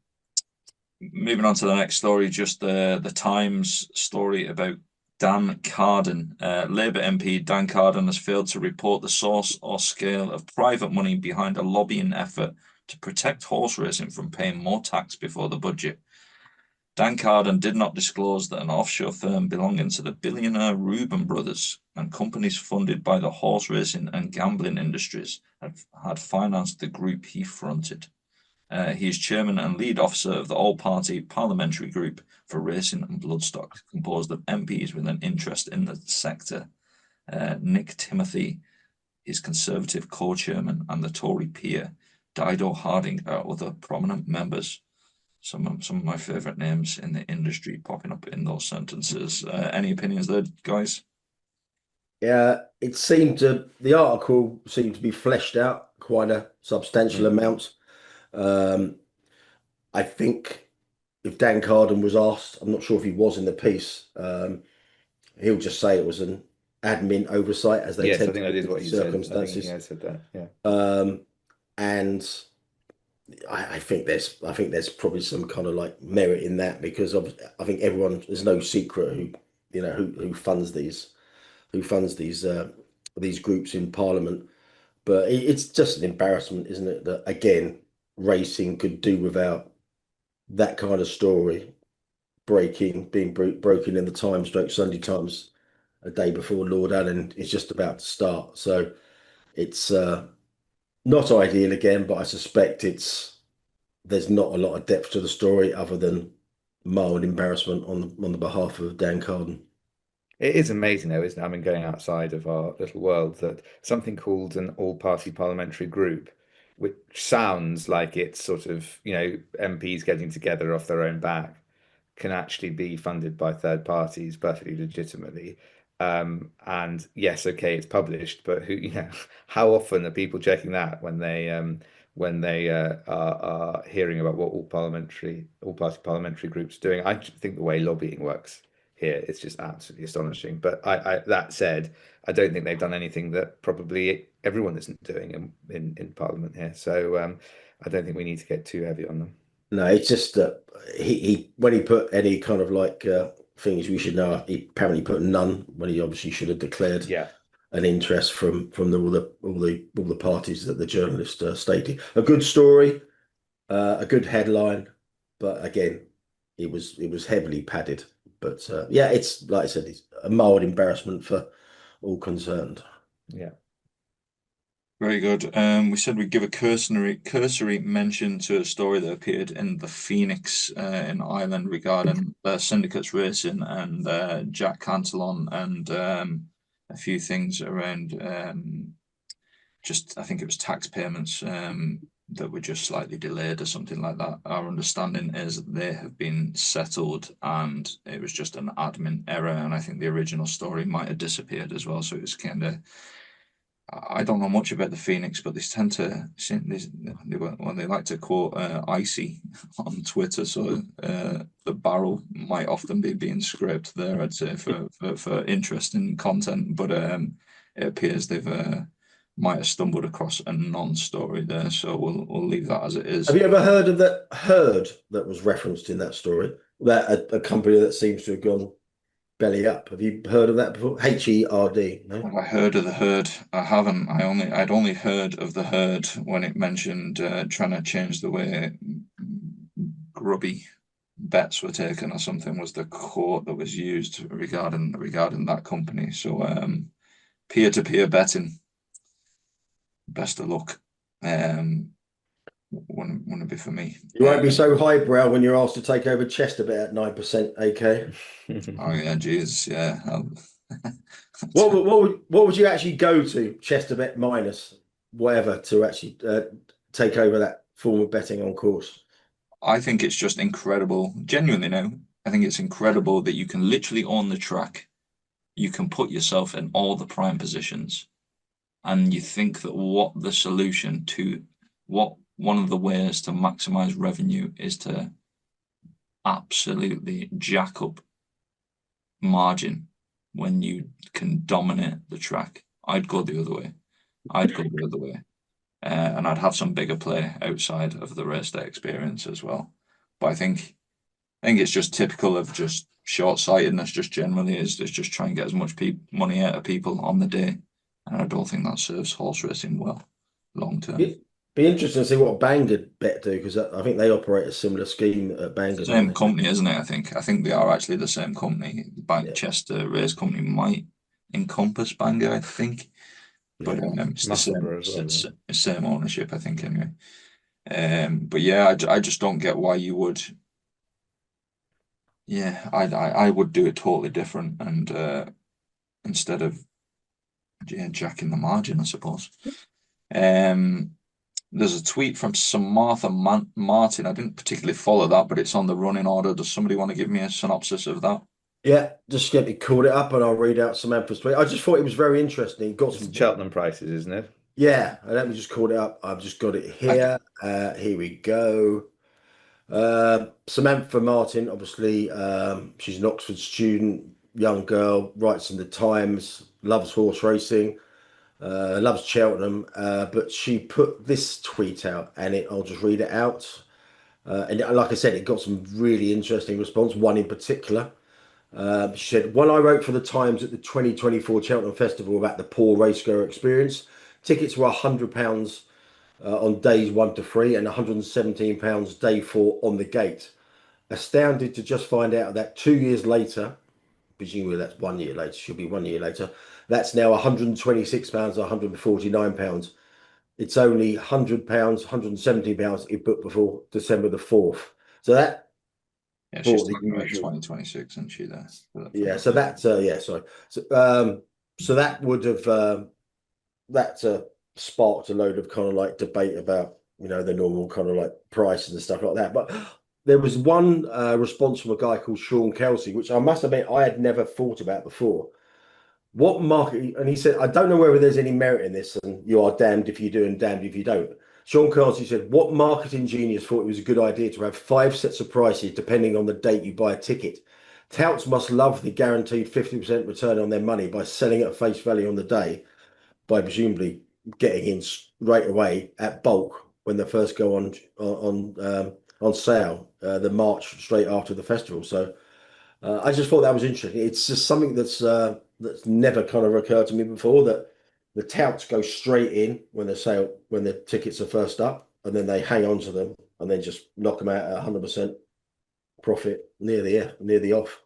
S1: Moving on to the next story, just the Times story about Dan Carden. Labour MP Dan Carden has failed to report the source or scale of private money behind a lobbying effort to protect horse racing from paying more tax before the budget. Dan Carden did not disclose that an offshore firm belonging to the billionaire Reuben brothers and companies funded by the horse racing and gambling industries had financed the group he fronted. He is chairman and lead officer of the all-party parliamentary group for racing and bloodstock, composed of MPs with an interest in the sector. Nick Timothy, his Conservative co-chairman, and the Tory peer, Dido Harding are other prominent members. Some of my favourite names in the industry popping up in those sentences. Any opinions there, guys?
S2: Yeah, the article seemed to be fleshed out quite a substantial amount. Um, I think if Dan Carden was asked, I'm not sure if he was in the piece, he'll just say it was an admin oversight, as they
S4: yes, I
S2: tend
S4: think
S2: to
S4: that
S2: be
S4: is
S2: in
S4: what
S2: these
S4: he said. I think
S2: circumstances.
S4: he said that. Yeah.
S2: And I think there's probably some kind of like merit in that because I think there's no secret who funds these groups in Parliament. But it's just an embarrassment, isn't it? That again, racing could do without that kind of story being broken in the Sunday Times a day before Lord Allen is just about to start. So it's not ideal again, but I suspect there's not a lot of depth to the story other than mild embarrassment on the behalf of Dan Carden.
S4: It is amazing, though, isn't it? I mean, going outside of our little world, that something called an all-party parliamentary group which sounds like it's sort of, MPs getting together off their own back, can actually be funded by third parties perfectly legitimately. And yes, okay, it's published, but how often are people checking that when they are hearing about what all party parliamentary groups are doing? I think the way lobbying works here is just absolutely astonishing. But that said, I don't think they've done anything that probably everyone isn't doing in Parliament here. So I don't think we need to get too heavy on them.
S2: No, it's just that he when he put any kind of like things we should know, he apparently put none when he obviously should have declared
S4: Yeah.
S2: an interest from all the parties that the journalist stated. A good story, a good headline, but again, it was heavily padded. But yeah, it's like I said, it's a mild embarrassment for all concerned.
S4: Yeah.
S1: Very good. We said we'd give a cursory mention to a story that appeared in the Phoenix in Ireland regarding Syndicates Racing and Jack Cantillon and a few things around just I think it was tax payments that were just slightly delayed or something like that. Our understanding is that they have been settled and it was just an admin error, and I think the original story might have disappeared as well. So it was kind of I don't know much about the Phoenix, but they tend to they like to quote icy on Twitter, so the barrel might often be being scraped there, I'd say, for interesting content. But it appears they've might have stumbled across a non-story there, so we'll leave that as it is.
S2: Have you ever heard of that herd that was referenced in that story? That a company that seems to have gone belly up. Have you heard of that before? HERD, no?
S1: Have I heard of the herd? I haven't. I'd only heard of the herd when it mentioned trying to change the way grubby bets were taken or something was the quote that was used regarding that company. So peer-to-peer betting. Best of luck. Wouldn't be for me.
S2: You won't be so highbrow when you're asked to take over Chesterbet at 9% AK.
S1: Oh yeah, Jesus, yeah.
S2: What would you actually go to Chesterbet minus whatever to actually take over that form of betting on course?
S1: I think it's just incredible. Genuinely now, I think it's incredible that you can literally own the track. You can put yourself in all the prime positions, and you think that what one of the ways to maximize revenue is to absolutely jack up margin when you can dominate the track. I'd go the other way. And I'd have some bigger play outside of the race day experience as well. But I think it's just typical of just short-sightedness. Just generally is just try and get as much money out of people on the day, and I don't think that serves horse racing well long term.
S2: Be interesting to see what Bangor Bet do, because I think they operate a similar scheme at Bangor.
S1: Same company, isn't it? I think they are actually the same company. Manchester Race Company might encompass Bangor, I think, but it's the same ownership, I think, anyway. But yeah, I just don't get why you would. Yeah, I would do it totally different, and instead of jacking the margin, I suppose. There's a tweet from Samantha Martin. I didn't particularly follow that, but it's on the running order. Does somebody want to give me a synopsis of that?
S2: Yeah, just get me called it up and I'll read out Samantha's tweet. I just thought it was very interesting. Got some
S4: Cheltenham prices, isn't it?
S2: Yeah, let me just call it up. I've just got it here. Here we go. Samantha Martin, obviously, she's an Oxford student, young girl, writes in the Times, loves horse racing, loves Cheltenham, but she put this tweet out, and I'll just read it out. And like I said, it got some really interesting response. One in particular, she said, "When I wrote for the Times at the 2024 Cheltenham Festival about the poor racegoer experience, tickets were £100 on days 1 to 3 and £117 day 4 on the gate. Astounded to just find out that 2 years later, presumably that's 1 year later, should be 1 year later, that's now £126, £149. It's only £100, £117 it booked before December the 4th. So that
S1: she's talking about 2026, isn't she? There.
S2: Yeah. So that's sorry. So that would have sparked a load of kind of like debate about, the normal kind of like prices and stuff like that. But there was one response from a guy called Sean Kelsey, which I must admit I had never thought about before. What market? And he said, I don't know whether there's any merit in this, and you are damned if you do and damned if you don't. Sean Kelsey said, what marketing genius thought it was a good idea to have 5 sets of prices depending on the date you buy a ticket? Touts must love the guaranteed 50% return on their money by selling at face value on the day, by presumably getting in straight away at bulk when they first go on sale, the March straight after the festival. So I just thought that was interesting. It's just something that's never kind of occurred to me before, that the touts go straight in when the tickets are first up, and then they hang on to them and then just knock them out at 100% profit near the off.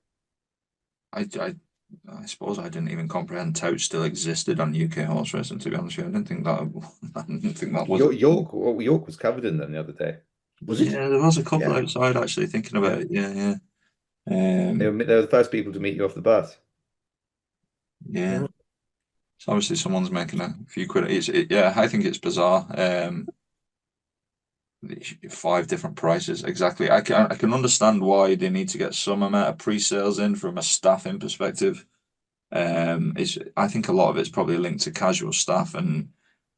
S1: I suppose I didn't even comprehend touts still existed on UK horse racing. To be honest with you, I didn't think that. I didn't think that was.
S4: York was covered in them the other day.
S2: Was it?
S1: Yeah, there was a couple
S4: Yeah.
S1: outside actually thinking about it. Yeah.
S4: They were the first people to meet you off the bus.
S1: Yeah. So obviously someone's making a few quid. Yeah, I think it's bizarre. 5 different prices exactly. I can understand why they need to get some amount of pre-sales in from a staffing perspective. I think a lot of it's probably linked to casual staff and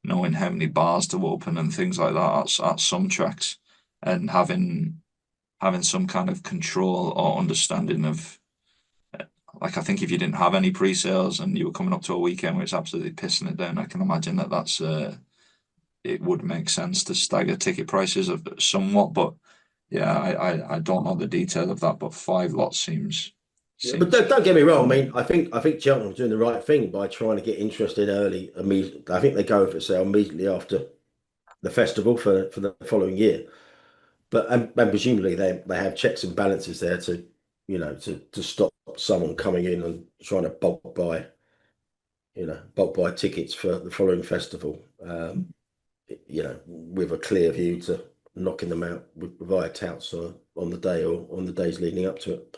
S1: knowing how many bars to open and things like that at some tracks, and having some kind of control or understanding of, like, I think if you didn't have any pre-sales and you were coming up to a weekend where it's absolutely pissing it down, I can imagine that's it would make sense to stagger ticket prices of somewhat. But yeah, I don't know the detail of that, but 5 lots seems.
S2: Yeah, but don't get me wrong. I mean, I think Cheltenham's doing the right thing by trying to get interest in early. Immediately, I think they go for sale immediately after the festival for the following year. But and presumably they have checks and balances there to to stop someone coming in and trying to bulk buy tickets for the following festival. With a clear view to knocking them out via touts on the day or on the days leading up to it.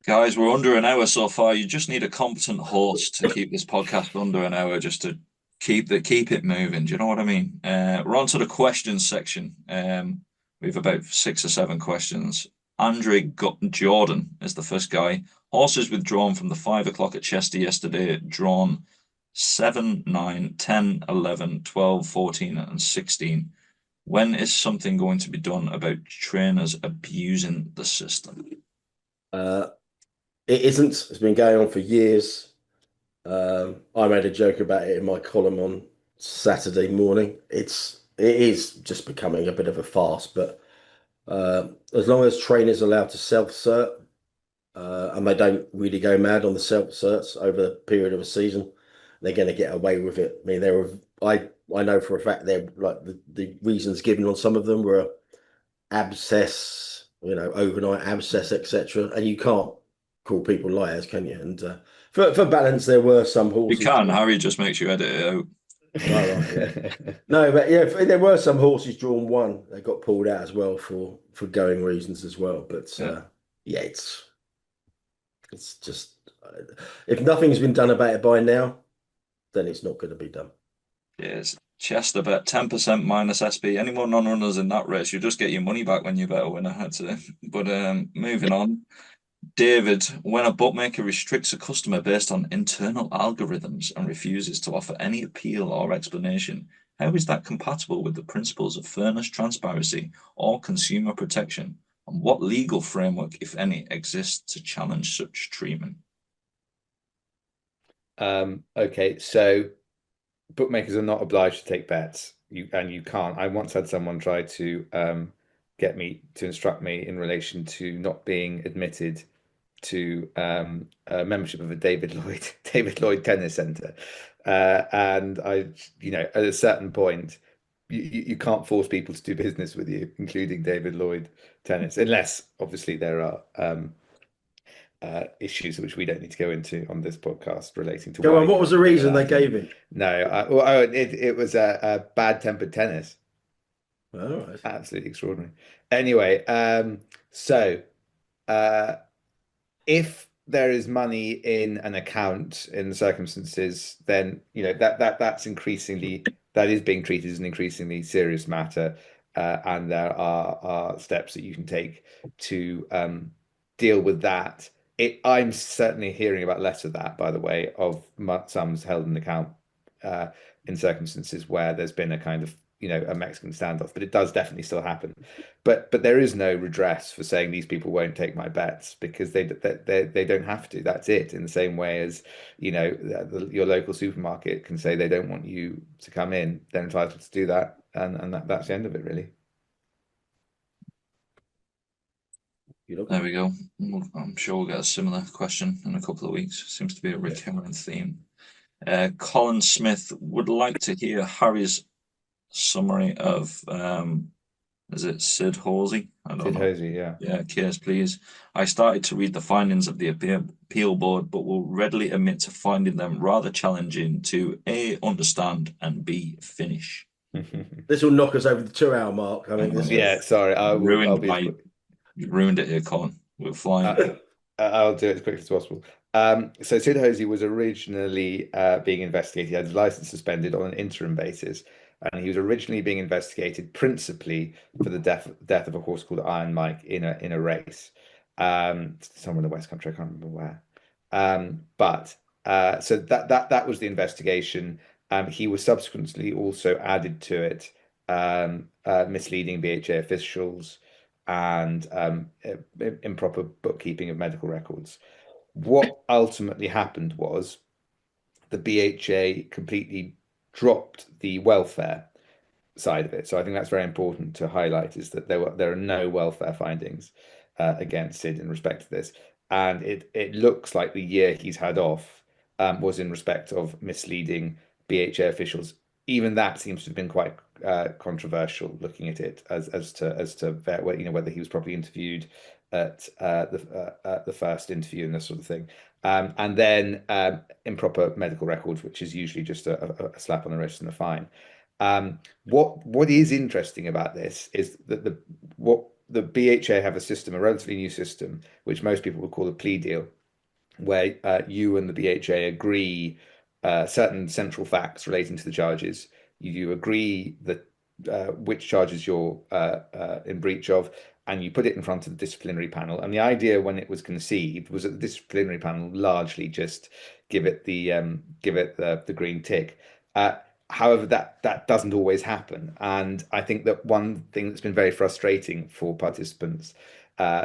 S1: Guys, we're under an hour so far. You just need a competent host to keep this podcast under an hour, just to keep it moving. Do you know what I mean? We're on to the questions section. We have about 6 or 7 questions. Andre Jordan is the first guy. Horses withdrawn from the 5 o'clock at Chester yesterday, drawn 7, 9, 10, 11, 12, 14, and 16. When is something going to be done about trainers abusing the system?
S2: It isn't. It's been going on for years. I made a joke about it in my column on Saturday morning. It is just becoming a bit of a farce. But as long as trainers are allowed to self-cert, and they don't really go mad on the self-certs over the period of a season, they're going to get away with it. I mean, I know for a fact they're like the reasons given on some of them were abscess, overnight abscess, etc. And you can't call people liars, can you? And for balance, there were some
S1: You
S2: horses.
S1: can. Harry just makes you edit it out.
S2: Oh, right, yeah. No, but yeah, there were some horses drawn one. They got pulled out as well for going reasons as well. But yeah, it's just if nothing's been done about it by now, then it's not going to be done.
S1: Yes. Chester bet 10% minus SB. Any more non-runners in that race, you just get your money back when you bet a winner. I'd say. But moving on. David, when a bookmaker restricts a customer based on internal algorithms and refuses to offer any appeal or explanation, how is that compatible with the principles of fairness, transparency, or consumer protection? And what legal framework, if any, exists to challenge such treatment?
S4: Okay, so bookmakers are not obliged to take bets. You can't. I once had someone try to get me to instruct me in relation to not being admitted to a membership of a David Lloyd tennis center, and at a certain point, you can't force people to do business with you, including David Lloyd tennis, unless obviously there are issues which we don't need to go into on this podcast relating to.
S2: Go on. What was the reason they gave him?
S4: No, it was a bad-tempered tennis.
S2: Oh, right.
S4: Absolutely extraordinary. Anyway, so if there is money in an account in the circumstances, then that is being treated as an increasingly serious matter, and there are steps that you can take to deal with that. I'm certainly hearing about less of that, by the way, of sums held in account uh, in circumstances where there's been a kind of a Mexican standoff, but it does definitely still happen. But there is no redress for saying these people won't take my bets because they don't have to. That's it. In the same way as your local supermarket can say they don't want you to come in, they're entitled to do that, and that's the end of it, really.
S1: There we go. I'm sure we'll get a similar question in a couple of weeks. Seems to be a recurring theme. Colin Smith would like to hear Harry's summary of is it Sid Horsey? I don't
S4: Sid
S1: know.
S4: Hosey, yeah.
S1: Yeah, case please. I started to read the findings of the appeal board, but will readily admit to finding them rather challenging to A, understand, and B, finish.
S2: This will knock us over the 2 hour mark. I think this
S4: Yeah, sorry, I'll be as quick.
S1: You ruined it here, Colin. We're flying.
S4: I'll do it as quickly as possible. So Sid Hosey was originally being investigated. He had his license suspended on an interim basis, and he was originally being investigated principally for the death of a horse called Iron Mike in a race, somewhere in the West Country. I can't remember where. So that was the investigation. He was subsequently also added to it, misleading BHA officials and improper bookkeeping of medical records. What ultimately happened was the BHA completely dropped the welfare side of it. So I think that's very important to highlight, is that there are no welfare findings against Sid in respect to this. And it looks like the year he's had off was in respect of misleading BHA officials. Even that seems to have been quite controversial, looking at it as to whether he was properly interviewed at the first interview and this sort of thing. And then improper medical records, which is usually just a slap on the wrist and a fine. What is interesting about this is that the BHA have a system, a relatively new system, which most people would call a plea deal, where you and the BHA agree certain central facts relating to the charges. You agree that which charges you're in breach of, and you put it in front of the disciplinary panel. And the idea when it was conceived was that the disciplinary panel largely just give it the green tick. However, that doesn't always happen, and I think that one thing that's been very frustrating for participants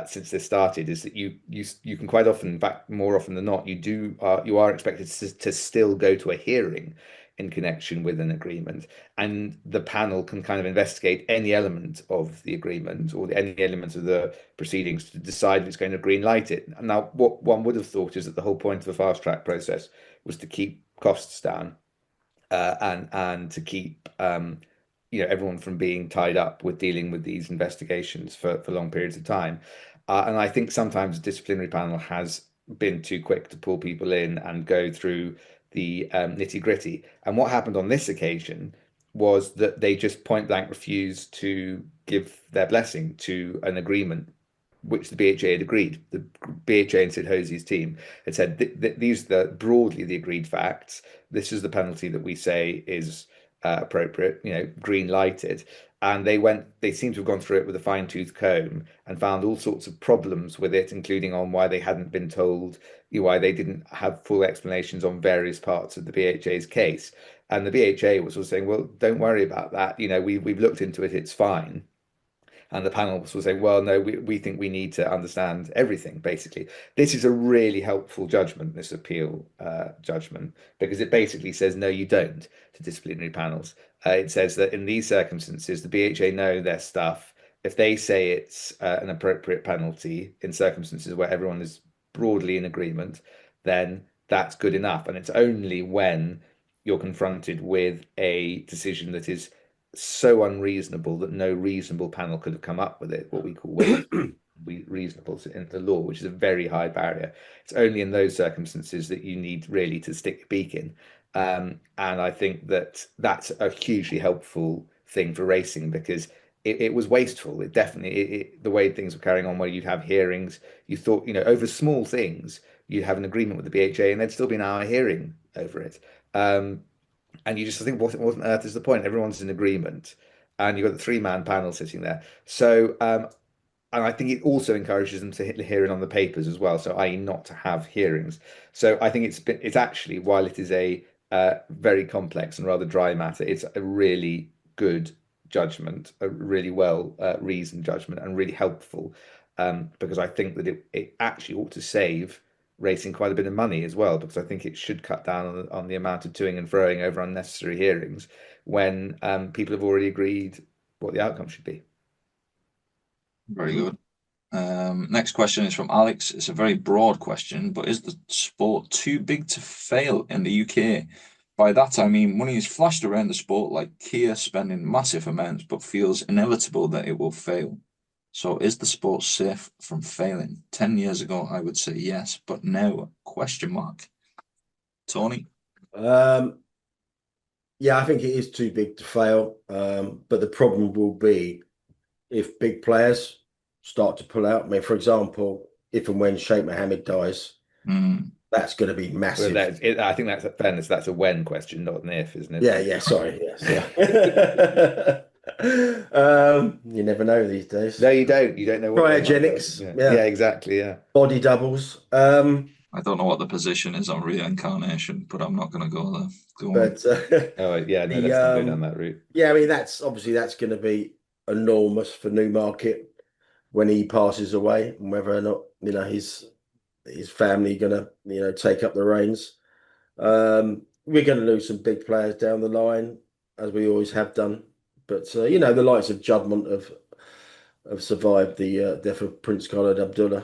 S4: since this started is that you can quite often, in fact, more often than not, you are expected to still go to a hearing in connection with an agreement, and the panel can kind of investigate any element of the agreement or any element of the proceedings to decide if it's going to green light it. Now, what one would have thought is that the whole point of the fast track process was to keep costs down and to keep everyone from being tied up with dealing with these investigations for long periods of time. And I think sometimes the disciplinary panel has been too quick to pull people in and go through the nitty gritty. And what happened on this occasion was that they just point blank refused to give their blessing to an agreement which the BHA had agreed. The BHA and Sid Hosey's team had said these are broadly the agreed facts. This is the penalty that we say is appropriate, green lighted. And they seem to have gone through it with a fine-tooth comb and found all sorts of problems with it, including on why they hadn't been told, why they didn't have full explanations on various parts of the BHA's case. And the BHA was sort of saying, well, don't worry about that. We've looked into it, it's fine. And the panel was saying, well, no, we think we need to understand everything, basically. This is a really helpful judgment, this appeal judgment, because it basically says, no, you don't, to disciplinary panels. It says that in these circumstances, the BHA know their stuff. If they say it's an appropriate penalty in circumstances where everyone is broadly in agreement, then that's good enough. And it's only when you're confronted with a decision that is so unreasonable that no reasonable panel could have come up with it, what we call reasonable in the law, which is a very high barrier. It's only in those circumstances that you need really to stick your beak in. And I think that that's a hugely helpful thing for racing, because it was wasteful. It definitely, the way things were carrying on, where you'd have hearings, you thought, over small things, you'd have an agreement with the BHA and there'd still be an hour hearing over it. And you just think, what on earth is the point? Everyone's in agreement, and you've got the three-man panel sitting there. So, and I think it also encourages them to hit the hearing on the papers as well. So, i.e., not to have hearings. So, I think it's actually, while it is a very complex and rather dry matter, it's a really good judgment, a really well reasoned judgment, and really helpful, because I think that it actually ought to save racing quite a bit of money as well, because I think it should cut down on the amount of toing and froing over unnecessary hearings when people have already agreed what the outcome should be.
S1: Very good. Next question is from Alex. It's a very broad question, but is the sport too big to fail in the UK? By that I mean money is flashed around the sport like Kia spending massive amounts, but feels inevitable that it will fail. So is the sport safe from failing? 10 years ago, I would say yes, but now, question mark. Tony?
S2: Yeah, I think it is too big to fail. But the problem will be if big players start to pull out. I mean, for example, if and when Sheikh Mohammed dies, that's going to be massive.
S4: Well, I think that's a fairness. That's a when question, not an if, isn't it?
S2: Yeah. Sorry. Yes. You never know these days.
S4: No, you don't. You don't know what
S2: cryogenics.
S4: Yeah, exactly. Yeah.
S2: Body doubles.
S1: I don't know what the position is on reincarnation, but I'm not going to go there.
S2: But
S4: oh yeah, no, let's not go down that route.
S2: Yeah, I mean that's going to be enormous for Newmarket when he passes away, and whether or not his family going to take up the reins. We're going to lose some big players down the line, as we always have done. But the likes of Juddmonte have survived the death of Prince Khalid Abdullah.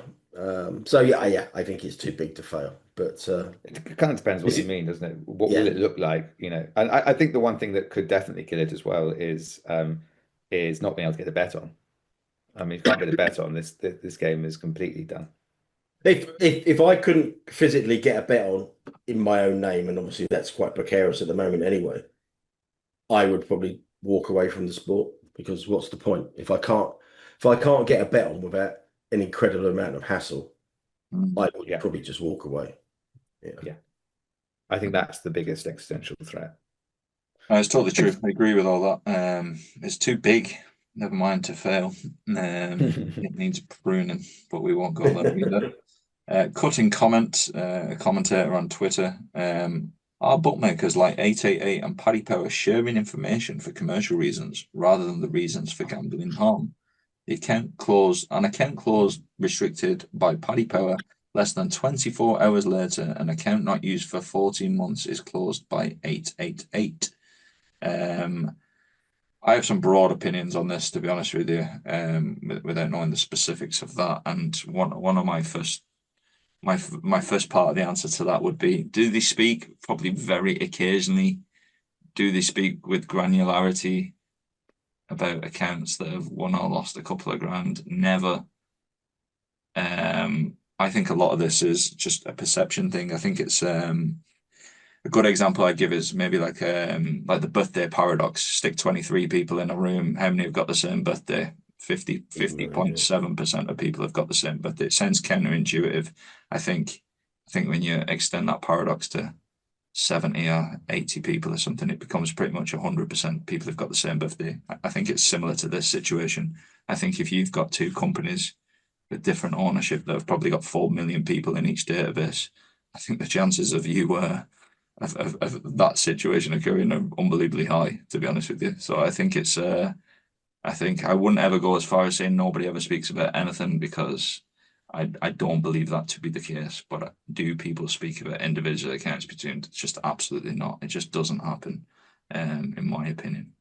S2: So yeah, I think it's too big to fail. But
S4: it kind of depends what you mean, doesn't it? What will it look like? And I think the one thing that could definitely kill it as well is not being able to get a bet on. I mean, if you can't get a bet on this game is completely done.
S2: If I couldn't physically get a bet on in my own name, and obviously that's quite precarious at the moment anyway, I would probably walk away from the sport, because what's the point if I can't get a bet on without an incredible amount of hassle? I would probably just walk away. Yeah.
S4: I think that's the biggest existential threat.
S1: It's totally true. I agree with all that. It's too big. Never mind to fail. It needs pruning, but we won't go there either. Cutting comment, a commentator on Twitter. Are bookmakers like 888 and Paddy Power sharing information for commercial reasons rather than the reasons for gambling harm? The account clause restricted by Paddy Power. Less than 24 hours later, an account not used for 14 months is closed by 888. I have some broad opinions on this, to be honest with you, without knowing the specifics of that. And one of my first part of the answer to that would be: do they speak? Probably very occasionally. Do they speak with granularity about accounts that have won or lost a couple of grand? Never. I think a lot of this is just a perception thing. I think it's a good example I give is maybe like the birthday paradox. Stick 23 people in a room. How many have got the same birthday? 50.7% of people have got the same birthday. It sounds counterintuitive. I think when you extend that paradox to 70 or 80 people or something, it becomes pretty much 100% people have got the same birthday. I think it's similar to this situation. I think if you've got two companies with different ownership that have probably got 4 million people in each database, I think the chances of you of that situation occurring are unbelievably high, to be honest with you. So I think it's I think I wouldn't ever go as far as saying nobody ever speaks about anything, because I don't believe that to be the case. But do people speak about individual accounts between? It's just absolutely not. It just doesn't happen, in my opinion.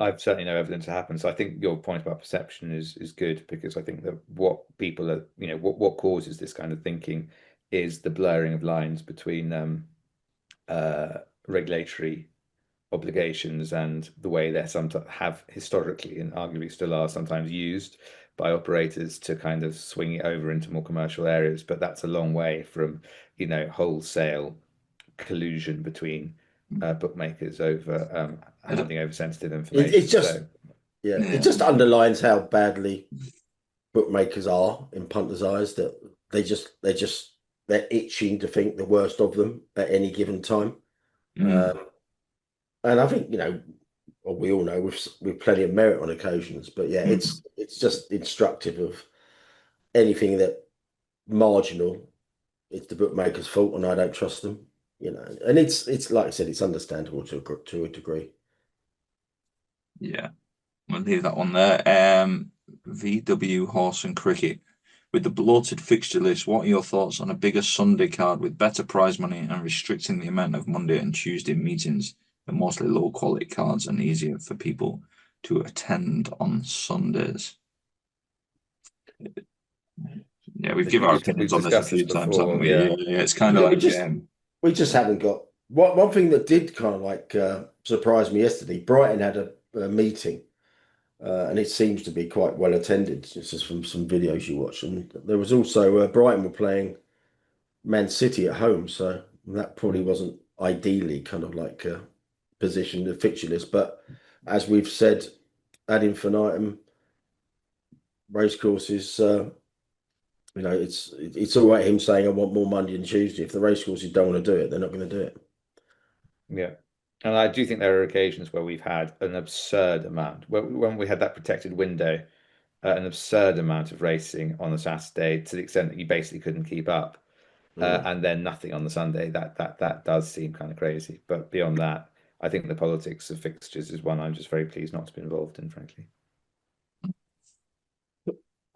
S4: I've certainly no evidence it happens. So I think your point about perception is good, because I think that what people are, what causes this kind of thinking is the blurring of lines between regulatory obligations and the way they're sometimes have historically and arguably still are sometimes used by operators to kind of swing it over into more commercial areas. But that's a long way from wholesale collusion between bookmakers over handing over sensitive information.
S2: It's just it just underlines how badly bookmakers are in punters' eyes, that they're itching to think the worst of them at any given time. And I think, well, we all know we've plenty of merit on occasions, but yeah, it's just instructive of anything that marginal. It's the bookmaker's fault, and I don't trust them. And it's like I said, it's understandable to a degree.
S1: Yeah, we'll leave that one there. VW Horse and Cricket. With the bloated fixture list, what are your thoughts on a bigger Sunday card with better prize money and restricting the amount of Monday and Tuesday meetings? They're mostly low quality cards and easier for people to attend on Sundays. Yeah, we've given our opinions on this a few times, haven't we? Yeah, it's kind of like
S2: we just haven't got one thing that did kind of like surprise me yesterday. Brighton had a meeting, and it seems to be quite well attended. This is from some videos you watch, and there was also Brighton were playing Man City at home, so that probably wasn't ideally kind of like positioned the fixture list. But as we've said ad infinitum, racecourses. It's all right him saying I want more Monday and Tuesday. If the racecourses don't want to do it, they're not going to do it.
S4: Yeah. And I do think there are occasions where we've had an absurd amount. When we had that protected window, an absurd amount of racing on a Saturday to the extent that you basically couldn't keep up. And then nothing on the Sunday. That does seem kind of crazy. But beyond that, I think the politics of fixtures is one I'm just very pleased not to be involved in, frankly.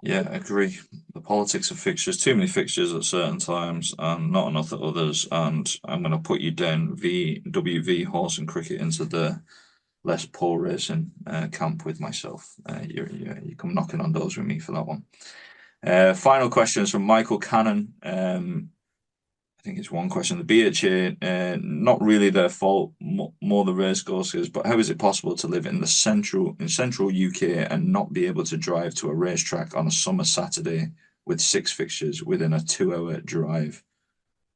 S1: Yeah, I agree. The politics of fixtures, too many fixtures at certain times and not enough at others. And I'm going to put you down VWV Horse and Cricket into the less poor racing camp with myself. You come knocking on doors with me for that one. Final question is from Michael Cannon. I think it's one question. The BHA, not really their fault, more the racecourses, but how is it possible to live in central UK and not be able to drive to a racetrack on a summer Saturday with 6 fixtures within a 2-hour drive?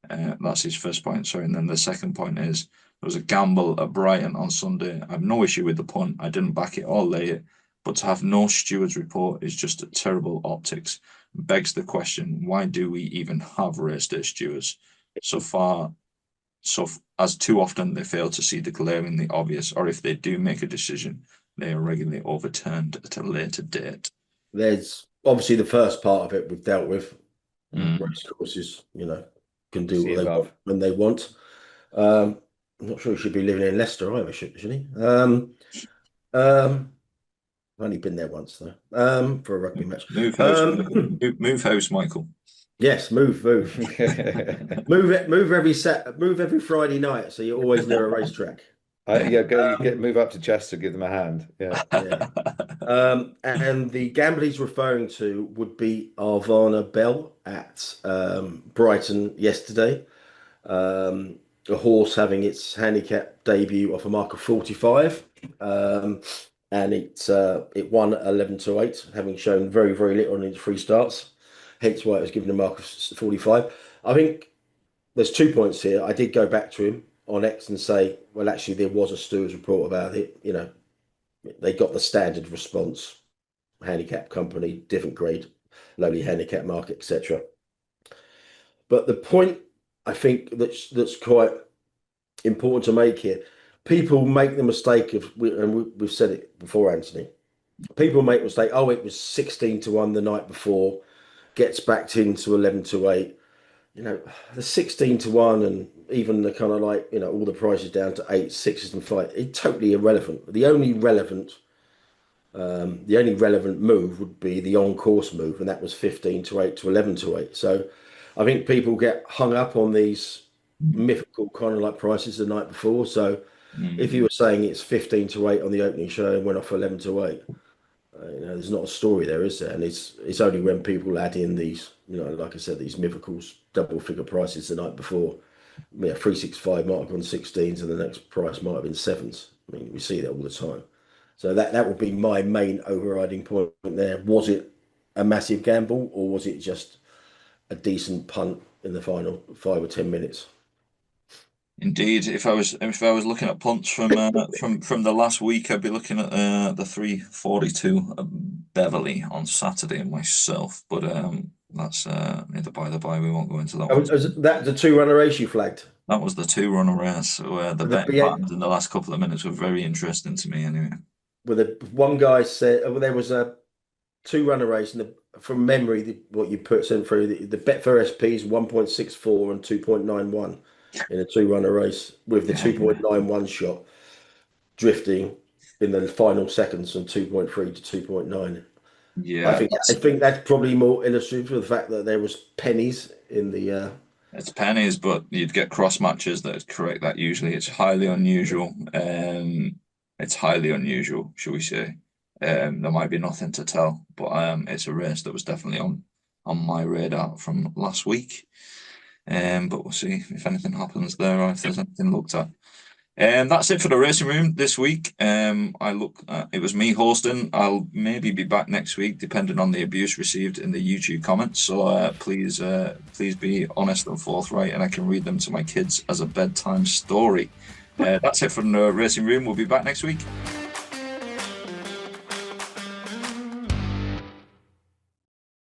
S1: That's his first point. Sorry, and then the second point is there was a gamble at Brighton on Sunday. I have no issue with the punt. I didn't back it or lay it, but to have no stewards report is just a terrible optics. Begs the question: why do we even have race day stewards? So as too often they fail to see the glaringly obvious, or if they do make a decision, they are regularly overturned at a later date.
S2: There's obviously the first part of it we've dealt with. Racecourses, can do what they want when they want. I'm not sure he should be living in Leicester either, should he? I've only been there once though, for a rugby match.
S1: Move house, Michael.
S2: Yes, move every Friday night, so you're always near a racetrack.
S4: Move up to Chester, give them a hand. Yeah.
S2: And the gamble he's referring to would be Arvana Bell at Brighton yesterday. A horse having its handicap debut off a mark of 45, and it won at 11-8, having shown very, very little in its 3 starts. Hence why it was given a mark of 45. I think there's 2 points here. I did go back to him on X and say, well, actually, there was a steward's report about it. They got the standard response, handicap company, different grade, lowly handicap mark, etc. But the point I think that's quite important to make here, people make the mistake of, and we've said it before, Anthony, people make the mistake, it was 16-1 the night before, gets backed into 11-8. The 16-1 and even the kind of like, all the prices down to 8, 6s and 5, it's totally irrelevant. The only relevant move would be the on-course move, and that was 15-8 to 11-8. So I think people get hung up on these mythical kind of like prices the night before. So if you were saying it's 15-8 on the opening show and went off 11-8, there's not a story there, is there? And it's only when people add in these, like I said, these mythicals, double figure prices the night before. 365 might have gone 16s and the next price might have been 7s. I mean, we see that all the time. So that would be my main overriding point there. Was it a massive gamble, or was it just a decent punt in the final 5 or 10 minutes?
S1: Indeed, if I was looking at punts from the last week, I'd be looking at the 342 Beverley on Saturday myself. But That's either by the by. We won't go into that
S2: Oh,
S1: one.
S2: is that the 2-runner race you flagged?
S1: That was the 2-runner race. So the betting patterns in the last couple of minutes were very interesting to me, anyway.
S2: Well, one guy said there was a 2-runner race, and from memory, what you put in through the Betfair SP is 1.64 and 2.91 in a 2-runner race, with the 2.91 shot drifting in the final seconds from 2.3 to 2.9.
S1: Yeah,
S2: I think that's probably more illustrative of the fact that there was pennies in the.
S1: It's pennies, but you'd get cross matches that correct that usually. It's highly unusual. It's highly unusual, shall we say. There might be nothing to tell, but it's a race that was definitely on my radar from last week. But we'll see if anything happens there or if there's anything looked at. That's it for the racing room this week. It was me hosting. I'll maybe be back next week, depending on the abuse received in the YouTube comments. So please be honest and forthright, and I can read them to my kids as a bedtime story. That's it from the racing room. We'll be back next week.